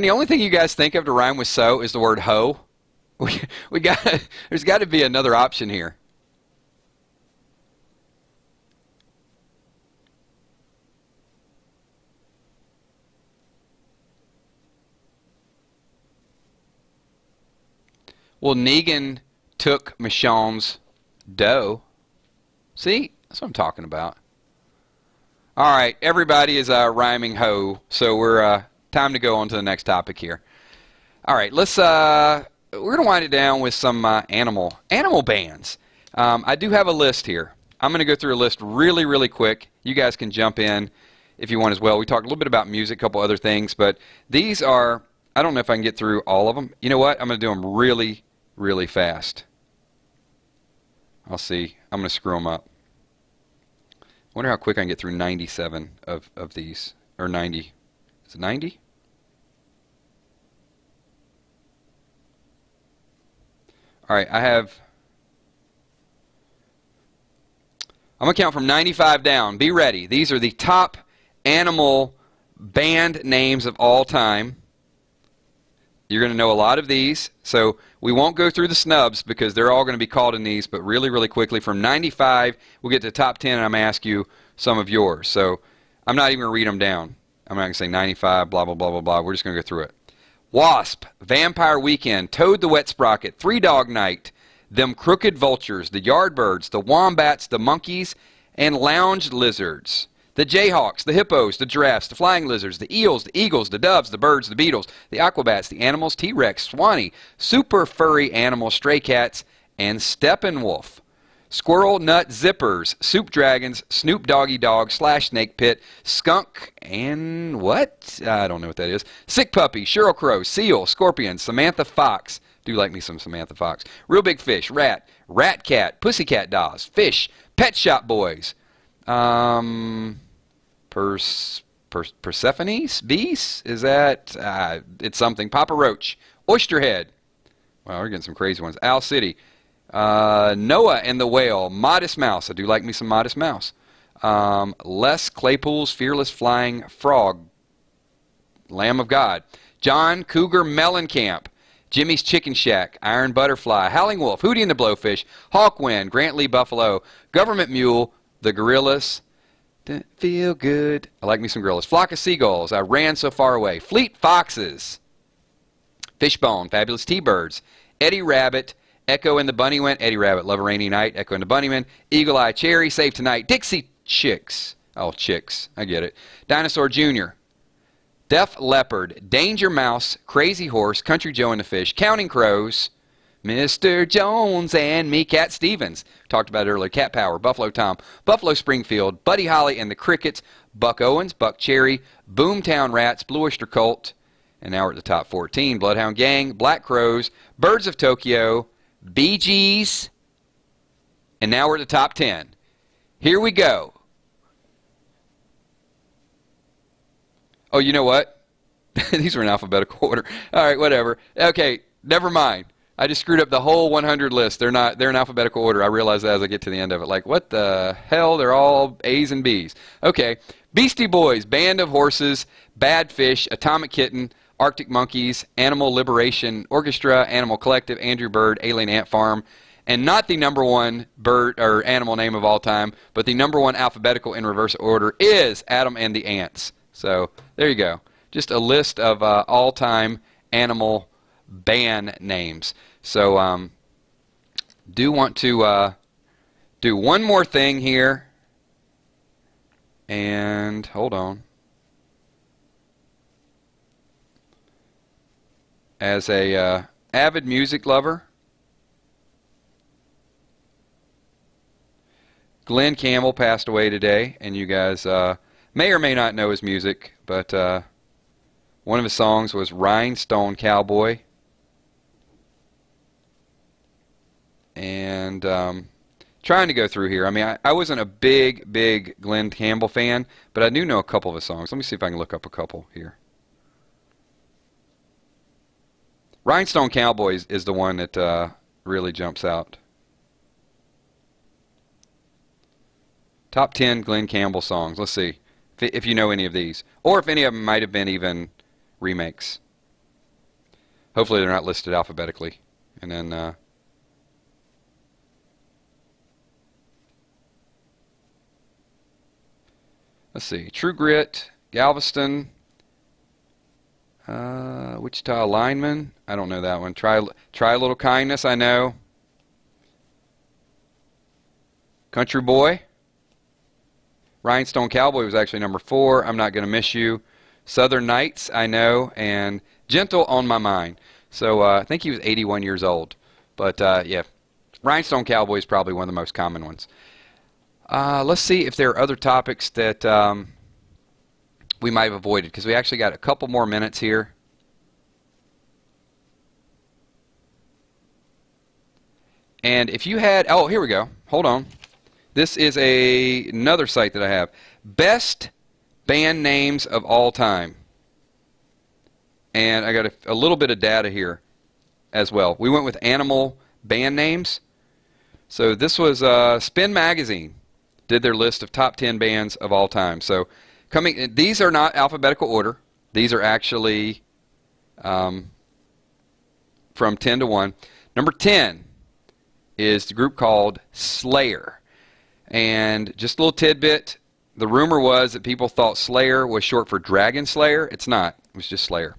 A: the only thing you guys think of to rhyme with so is the word hoe. There's got to be another option here. Well, Negan took Michonne's dough. See? That's what I'm talking about. All right, everybody is rhyming hoe, so we're time to go on to the next topic here. All right, let's we're gonna wind it down with some animal bands. I do have a list here. I'm gonna go through a list really quick. You guys can jump in if you want as well. We talked a little bit about music, a couple other things, but these are, I don't know if I can get through all of them. You know what? I'm gonna do them really fast. I'll see. I'm gonna screw them up. Wonder how quick I can get through 97 of these, or 90. Is it 90? All right, I'm going to count from 95 down. Be ready. These are the top animal band names of all time. You're going to know a lot of these, so we won't go through the snubs because they're all going to be called in these, but really quickly, from 95, we'll get to the top 10, and I'm going to ask you some of yours. So I'm not even going to read them down. I'm not going to say 95, blah, blah, blah, blah, blah. We're just going to go through it. Wasp, Vampire Weekend, Toad the Wet Sprocket, Three Dog Night, Them Crooked Vultures, the Yardbirds, the Wombats, the Monkeys, and Lounge Lizards. The Jayhawks, the Hippos, the Giraffes, the Flying Lizards, the Eels, the Eagles, the Doves, the Birds, the Beetles, the Aquabats, the Animals, T-Rex, Swanee, Super Furry Animals, Stray Cats, and Steppenwolf. Squirrel Nut Zippers, Soup Dragons, Snoop Doggy Dog, Slash Snake Pit, Skunk, and what? I don't know what that is. Sick Puppy, Sheryl Crow, Seal, Scorpion, Samantha Fox. Do like me some Samantha Fox. Real Big Fish, Rat, Rat Cat, Pussycat Dolls, Fish, Pet Shop Boys. Persephone's Beast? Is that? It's something. Papa Roach. Oysterhead. Wow, we're getting some crazy ones. Owl City. Noah and the Whale. Modest Mouse. I do like me some Modest Mouse. Les Claypool's Fearless Flying Frog. Lamb of God. John Cougar Mellencamp. Jimmy's Chicken Shack, Iron Butterfly, Howling Wolf, Hootie and the Blowfish, Hawkwind, Grant Lee Buffalo, Government Mule, The Gorillas, Feel Good, I like me some gorillas, Flock of Seagulls, I Ran So Far Away, Fleet Foxes, Fishbone, Fabulous T-Birds, Eddie Rabbit, Echo and the Bunnymen, Eddie Rabbit, Love a Rainy Night, Echo and the Bunnymen, Eagle Eye Cherry, Save Tonight, Dixie Chicks, oh, Chicks, I get it, Dinosaur Jr., Def Leppard, Danger Mouse, Crazy Horse, Country Joe and the Fish, Counting Crows, Mr. Jones and me, Cat Stevens. Talked about it earlier. Cat Power, Buffalo Tom, Buffalo Springfield, Buddy Holly and the Crickets, Buck Owens, Buck Cherry, Boomtown Rats, Blue Oyster Cult, and now we're at the top 14. Bloodhound Gang, Black Crows, Birds of Tokyo, Bee Gees, and now we're at the top 10. Here we go. Oh, you know what? These were in alphabetical order. All right, whatever. Okay, never mind. I just screwed up the whole 100 list. They're in alphabetical order. I realize that as I get to the end of it. Like, what the hell? They're all A's and B's. Okay. Beastie Boys, Band of Horses, Bad Fish, Atomic Kitten, Arctic Monkeys, Animal Liberation Orchestra, Animal Collective, Andrew Bird, Alien Ant Farm, and not the number one bird or animal name of all time, but the number one alphabetical in reverse order is Adam and the Ants. So there you go. Just a list of all-time animal band names. So do want to do one more thing here. And hold on. As a avid music lover, Glenn Campbell passed away today, and you guys may or may not know his music, but one of his songs was Rhinestone Cowboy. And trying to go through here. I mean, I wasn't a big Glenn Campbell fan, but I do know a couple of his songs. Let me see if I can look up a couple here. Rhinestone Cowboy is the one that really jumps out. Top 10 Glenn Campbell songs. Let's see if you know any of these, or if any of them might have been even remakes. Hopefully they're not listed alphabetically. And then let's see, True Grit, Galveston, Wichita Lineman, I don't know that one. Try a Little Kindness, I know. Country Boy. Rhinestone Cowboy was actually number 4. I'm Not Gonna Miss You. Southern Nights, I know, and Gentle on My Mind. So I think he was 81 years old. But yeah, Rhinestone Cowboy is probably one of the most common ones. Let's see if there are other topics that we might have avoided, because we actually got a couple more minutes here. And if you had, oh, here we go. Hold on. This is another site that I have. Best band names of all time. And I got a little bit of data here as well. We went with animal band names. So this was Spin Magazine did their list of top 10 bands of all time. So these are not alphabetical order. These are actually from 10 to 1. Number 10 is the group called Slayer. And just a little tidbit, the rumor was that people thought Slayer was short for Dragon Slayer. It's not. It was just Slayer.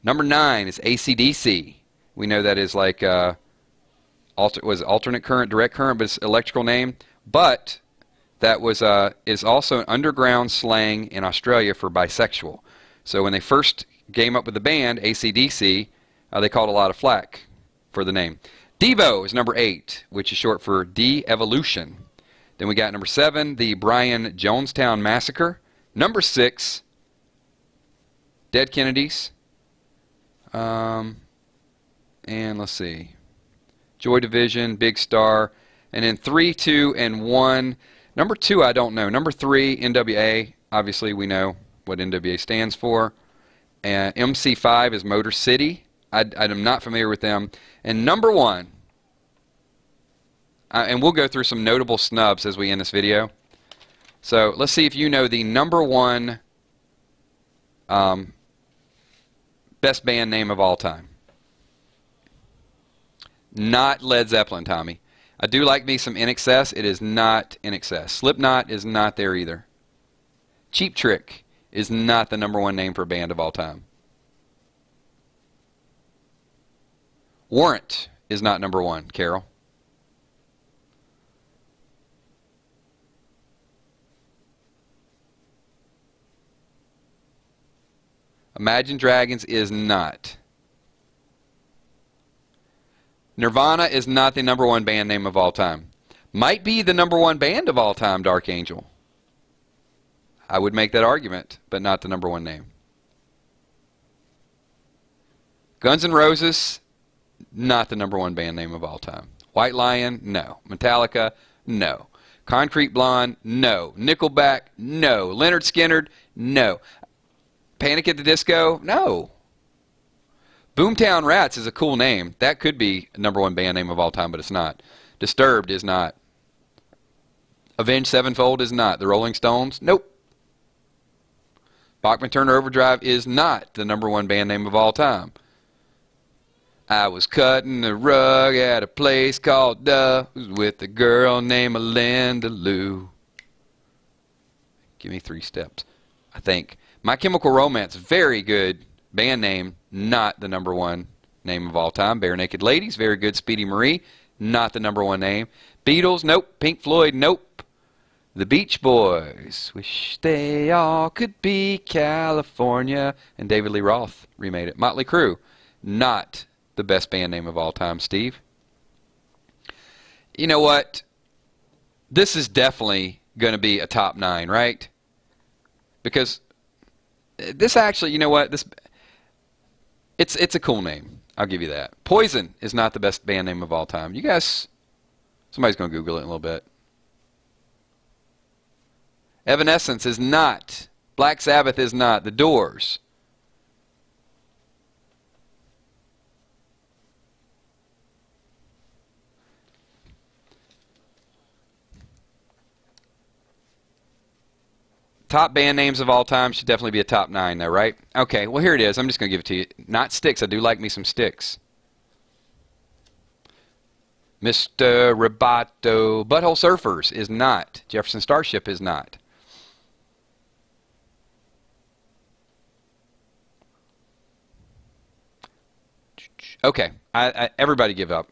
A: Number 9 is AC/DC. We know that is like alternate current, direct current, but it's electrical name. But that was is also an underground slang in Australia for bisexual. So when they first came up with the band, AC/DC, they called a lot of flack for the name. Devo is number 8, which is short for De-Evolution. Then we got number 7, the Brian Jonestown Massacre. Number 6, Dead Kennedys. And let's see, Joy Division, Big Star. And then 3, 2, and 1. Number 2, I don't know. Number 3, NWA. Obviously, we know what NWA stands for. And MC5 is Motor City. I'm not familiar with them. And number 1, and we'll go through some notable snubs as we end this video. So let's see if you know the number 1 best band name of all time. Not Led Zeppelin, Tommy. I do like me some In Excess. It is not In Excess. Slipknot is not there either. Cheap Trick is not the #1 name for a band of all time. Warrant is not #1, Carol. Imagine Dragons is not. Nirvana is not the #1 band name of all time. Might be the #1 band of all time, Dark Angel. I would make that argument, but not the #1 name. Guns N' Roses, not the #1 band name of all time. White Lion, no. Metallica, no. Concrete Blonde, no. Nickelback, no. Lynyrd Skynyrd, no. Panic at the Disco, no. Boomtown Rats is a cool name. That could be a #1 band name of all time, but it's not. Disturbed is not. Avenged Sevenfold is not. The Rolling Stones, nope. Bachman Turner Overdrive is not the #1 band name of all time. I was cutting the rug at a place called Dove's with a girl named Linda Lou. Give me 3 steps, I think. My Chemical Romance, very good band name, not the #1 name of all time. Bare Naked Ladies, very good. Speedy Marie, not the #1 name. Beatles, nope. Pink Floyd, nope. The Beach Boys, wish they all could be California. And David Lee Roth remade it. Motley Crue, not the best band name of all time, Steve. You know what? This is definitely going to be a top 9, right? Because this actually, you know what? It's a cool name. I'll give you that. Poison is not the best band name of all time. You guys, somebody's going to Google it in a little bit. Evanescence is not. Black Sabbath is not. The Doors. Top band names of all time should definitely be a top 9 though, right? Okay, well here it is. I'm just going to give it to you. Not Styx. I do like me some Styx. Mr. Roboto. Butthole Surfers is not. Jefferson Starship is not. Okay, everybody give up.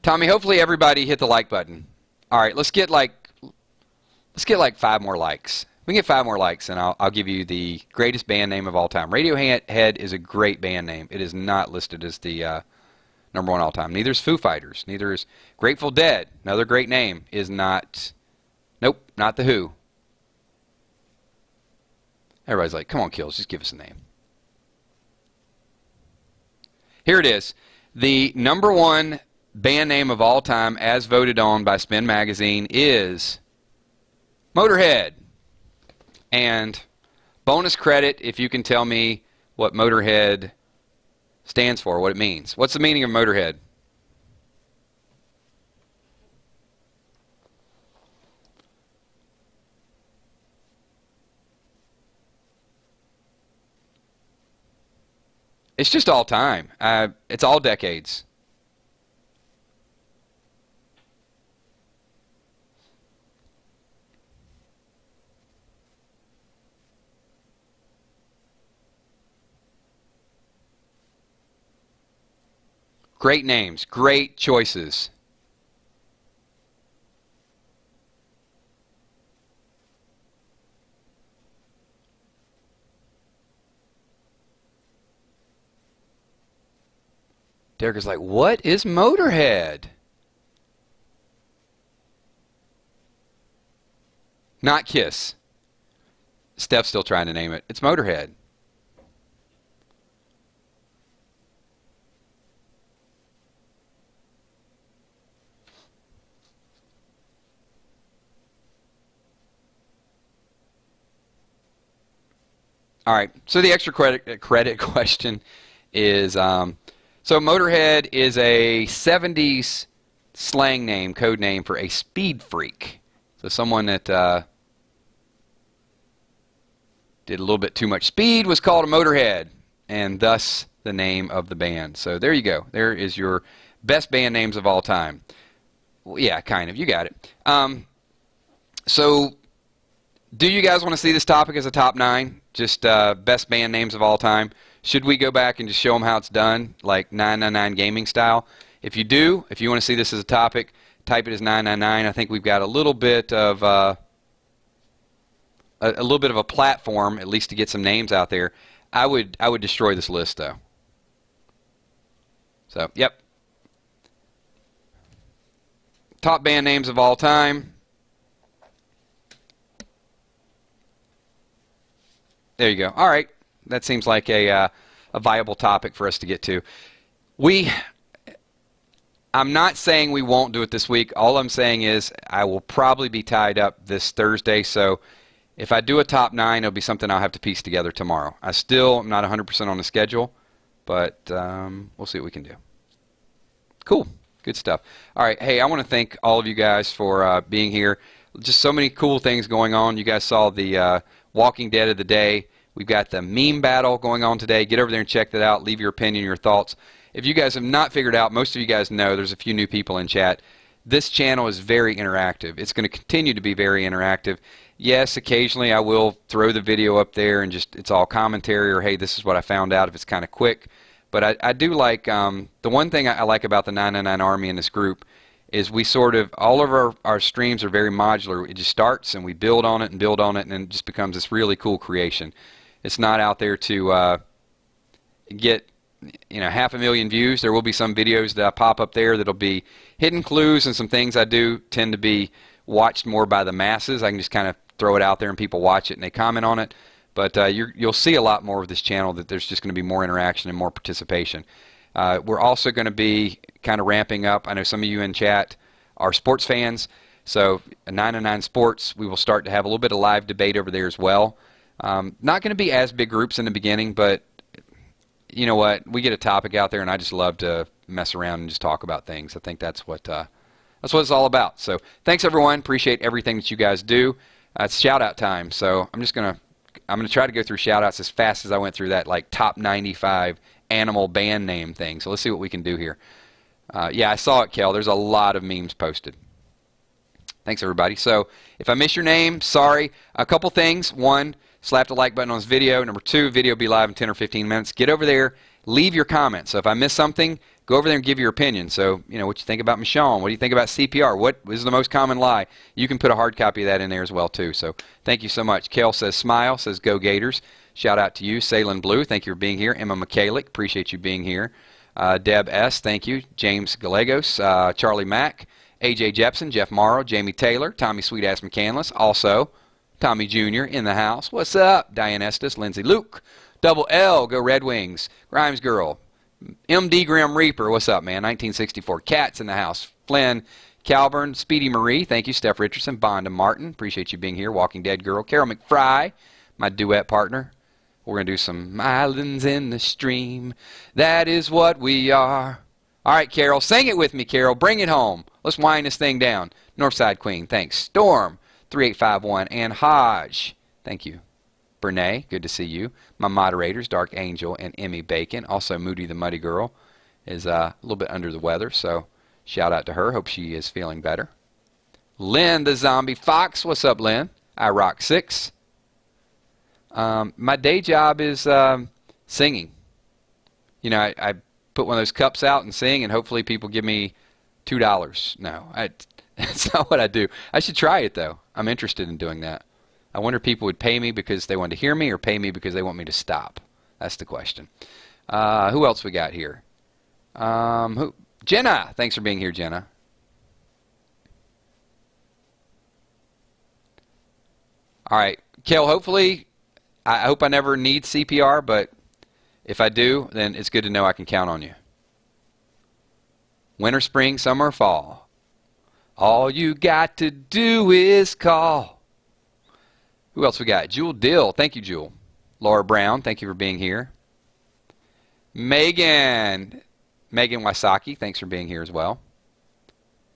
A: Tommy, hopefully everybody hit the like button. All right, let's get like 5 more likes. We can get 5 more likes, and I'll give you the greatest band name of all time. Radiohead is a great band name. It is not listed as the #1 all time. Neither is Foo Fighters. Neither is Grateful Dead. Another great name is not. Nope, not the Who. Everybody's like, come on, Kills, just give us a name. Here it is. The #1 band name of all time as voted on by Spin Magazine is Motorhead. And bonus credit if you can tell me what Motorhead stands for, what it means. What's the meaning of Motorhead? It's just all time. It's all decades. Great names, great choices. Derek is like, what is Motorhead? Not Kiss. Steph's still trying to name it. It's Motorhead. All right, so the extra credit question is, so Motorhead is a 70s slang name, code name for a speed freak. So someone that did a little bit too much speed was called a motorhead. and thus the name of the band. So there you go. There is your best band names of all time. Well, yeah, kind of. You got it. So do you guys want to see this topic as a top 9? Just best band names of all time? Should we go back and just show them how it's done, like 999 gaming style? If you do, if you want to see this as a topic, type it as 999. I think we've got a little bit of a platform, at least to get some names out there. I would destroy this list though. So, yep. Top band names of all time. There you go. All right. That seems like a viable topic for us to get to. I'm not saying we won't do it this week. All I'm saying is I will probably be tied up this Thursday, so if I do a top 9, it'll be something I'll have to piece together tomorrow. I still am not 100% on the schedule, but we'll see what we can do. Cool. Good stuff. All right. Hey, I want to thank all of you guys for being here. Just so many cool things going on. You guys saw the Walking Dead of the day. We've got the meme battle going on today. Get over there and check that out. Leave your opinion, your thoughts. If you guys have not figured out, most of you guys know, there's a few new people in chat. This channel is very interactive. It's going to continue to be very interactive. Yes, occasionally I will throw the video up there and just it's all commentary or, hey, this is what I found out if it's kind of quick. But I do like, the one thing I like about the 999 Army in this group is we sort of, all of our streams are very modular. It just starts and we build on it and build on it, and then it just becomes this really cool creation. It's not out there to get 500,000 views. There will be some videos that I pop up there that'll be hidden clues, and some things I do tend to be watched more by the masses. I can just kind of throw it out there and people watch it and they comment on it. But you'll see a lot more of this channel, that there's just going to be more interaction and more participation. We're also going to be kind of ramping up. I know some of you in chat are sports fans, so 999 Sports, we will start to have a little bit of live debate over there as well. Not going to be as big groups in the beginning, but you know what? We get a topic out there, and I just love to mess around and just talk about things. I think that's what it's all about. So thanks, everyone. Appreciate everything that you guys do. It's shout-out time, so I'm going to try to go through shout-outs as fast as I went through that, like, top 95 animal band name thing. So let's see what we can do here. Yeah, I saw it, Kel. There's a lot of memes posted. Thanks, everybody. So if I miss your name, sorry. A couple things. One, slap the like button on this video. Number two, video will be live in 10 or 15 minutes. Get over there, leave your comments. So if I miss something, go over there and give your opinion. So, what you think about Michonne? What do you think about CPR? What is the most common lie? You can put a hard copy of that in there as well, too. So thank you so much. Kel says smile, says go Gators. Shout out to you. Salin Blue, thank you for being here. Emma McCalick, appreciate you being here. Deb S., thank you. James Gallegos, Charlie Mack, AJ Jepson, Jeff Morrow, Jamie Taylor, Tommy Sweetass McCandless, also Tommy Jr. in the house. What's up? Diane Estes, Lindsay Luke, Double L, go Red Wings, Grimes Girl, MD Grim Reaper, what's up, man? 1964, Cats in the house, Flynn, Calburn, Speedy Marie, thank you, Steph Richardson, Bonda Martin, appreciate you being here, Walking Dead Girl, Carol McFry, my duet partner. We're going to do some islands in the stream. That is what we are. All right, Carol, sing it with me, Carol. Bring it home. Let's wind this thing down. Northside Queen, thanks. Storm, 3851, and Hodge, thank you. Brene, good to see you. My moderators, Dark Angel and Emmy Bacon. Also, Moody the Muddy Girl is a little bit under the weather, so shout out to her. Hope she is feeling better. Lynn the Zombie Fox, what's up, Lynn? I Rock 6. My day job is singing. I put one of those cups out and sing, and hopefully people give me $2. No, that's not what I do. I should try it, though. I'm interested in doing that. I wonder if people would pay me because they want to hear me or pay me because they want me to stop. That's the question. Who else we got here? Jenna. Thanks for being here, Jenna. All right. Kel, hopefully, I hope I never need CPR, but if I do, then it's good to know I can count on you. Winter, spring, summer, fall. All you got to do is call. Who else we got? Jewel Dill. Thank you, Jewel. Laura Brown. Thank you for being here. Megan. Megan Wysocki. Thanks for being here as well.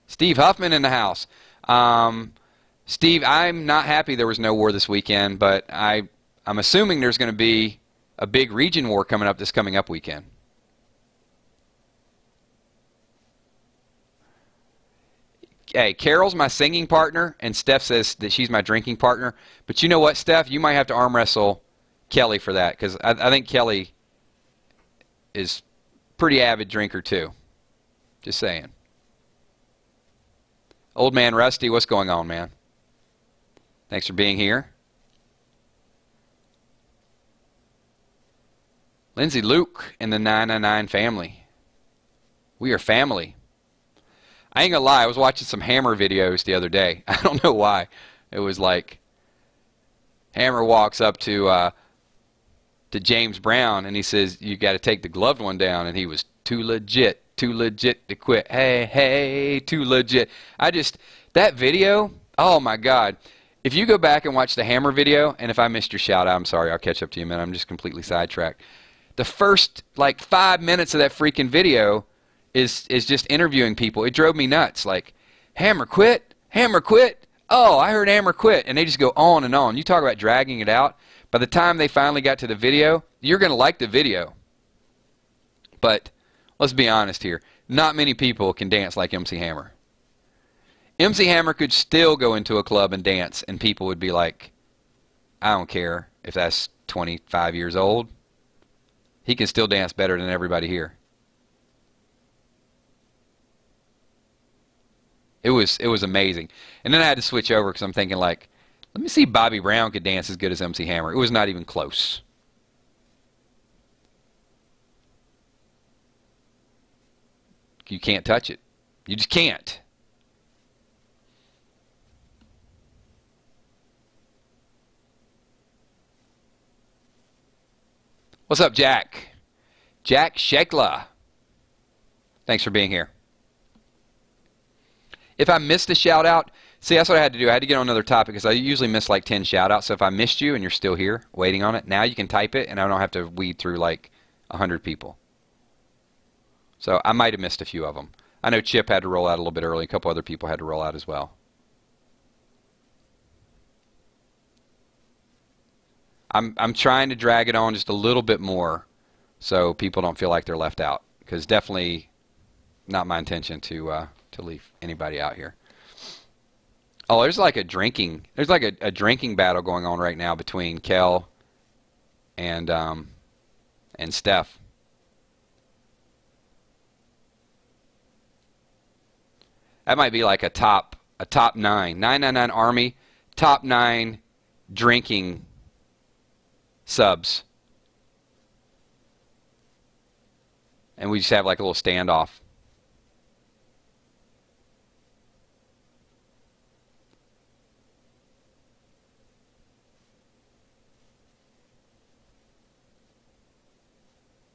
A: Steve Huffman in the house. Steve, I'm not happy there was no war this weekend, but I'm assuming there's going to be a big region war coming up this coming up weekend. Hey, Carol's my singing partner, and Steph says that she's my drinking partner. But you know what, Steph? You might have to arm wrestle Kelly for that, because I think Kelly is pretty avid drinker too. Just saying. Old man Rusty, what's going on, man? Thanks for being here. Lindsay Luke and the 999 family. We are family. I ain't gonna lie, I was watching some Hammer videos the other day. I don't know why. It was like Hammer walks up to James Brown and he says, "You got to take the gloved one down," and he was too legit to quit. Hey, too legit. That video, oh my God. If you go back and watch the Hammer video, and if I missed your shout out, I'm sorry, I'll catch up to you, man. I'm just completely sidetracked. The first like 5 minutes of that freaking video is just interviewing people. It drove me nuts. Like, Hammer quit. Hammer quit. Oh, I heard Hammer quit. And they just go on and on. You talk about dragging it out. By the time they finally got to the video, you're going to like the video. But let's be honest here. Not many people can dance like MC Hammer. MC Hammer could still go into a club and dance, and people would be like, I don't care if that's 25 years old. He can still dance better than everybody here. It was amazing. And then I had to switch over because I'm thinking, like, let me see if Bobby Brown could dance as good as MC Hammer. It was not even close. You can't touch it. You just can't. What's up, Jack? Jack Shekla. Thanks for being here. If I missed a shout out, see, that's what I had to do. I had to get on another topic because I usually miss like 10 shout outs. So if I missed you and you're still here waiting on it, now you can type it and I don't have to weed through like 100 people. So I might have missed a few of them. I know Chip had to roll out a little bit early. A couple other people had to roll out as well. I'm trying to drag it on just a little bit more so people don't feel like they're left out, because definitely not my intention to leave anybody out here. Oh, there's like a drinking battle going on right now between Kel and Steph. That might be like a top 999 Army top 9 drinking subs. And we just have like a little standoff.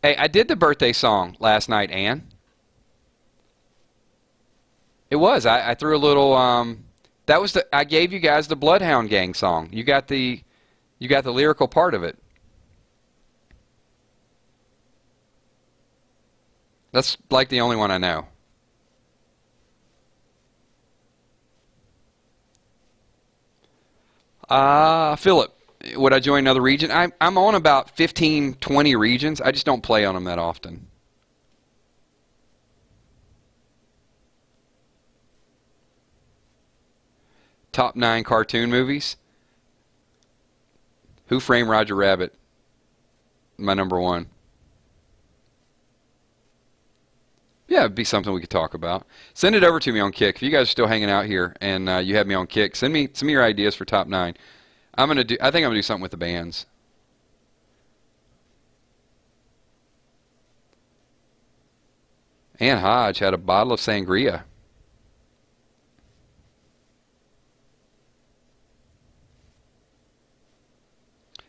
A: Hey, I did the birthday song last night, Ann. It was. I threw a little that was I gave you guys the Bloodhound Gang song. You got the lyrical part of it. That's like the only one I know. Philip, would I join another region? I'm on about 15, 20 regions. I just don't play on them that often. Top 9 cartoon movies. Who Framed Roger Rabbit? My number 1. Yeah, it'd be something we could talk about. Send it over to me on Kick. If you guys are still hanging out here and you have me on Kick, send me some of your ideas for top 9. I think I'm gonna do something with the bands. Ann Hodge had a bottle of sangria.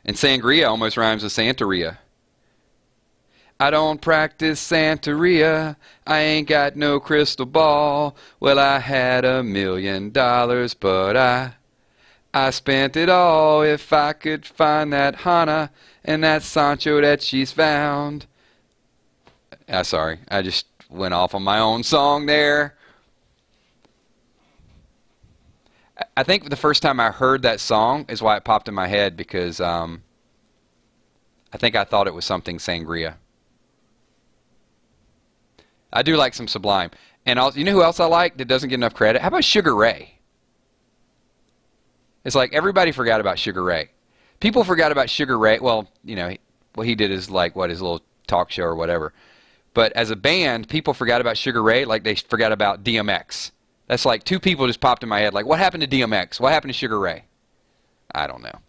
A: And sangria almost rhymes with Santeria. I don't practice Santeria. I ain't got no crystal ball. Well, I had $1 million, but I spent it all. If I could find that Hana and that Sancho that she's found. Sorry, I just went off on my own song there. I think the first time I heard that song is why it popped in my head, because I think I thought it was something sangria. I do like some Sublime. And also, you know who else I like that doesn't get enough credit? How about Sugar Ray? It's like everybody forgot about Sugar Ray. People forgot about Sugar Ray. Well, you know, what he did is like, what, his little talk show or whatever. But as a band, people forgot about Sugar Ray like they forgot about DMX. That's like two people just popped in my head. Like, what happened to DMX? What happened to Sugar Ray? I don't know.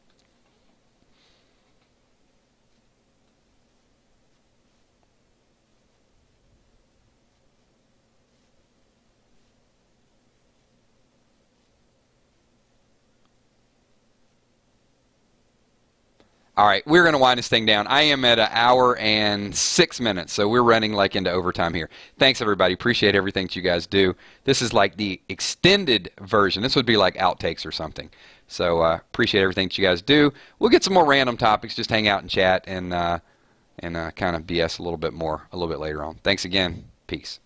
A: All right, we're going to wind this thing down. I am at 1 hour and 6 minutes, so we're running like into overtime here. Thanks, everybody. Appreciate everything that you guys do. This is like the extended version. This would be like outtakes or something. So appreciate everything that you guys do. We'll get some more random topics. Just hang out and chat and kind of BS a little bit more a little bit later on. Thanks again. Peace.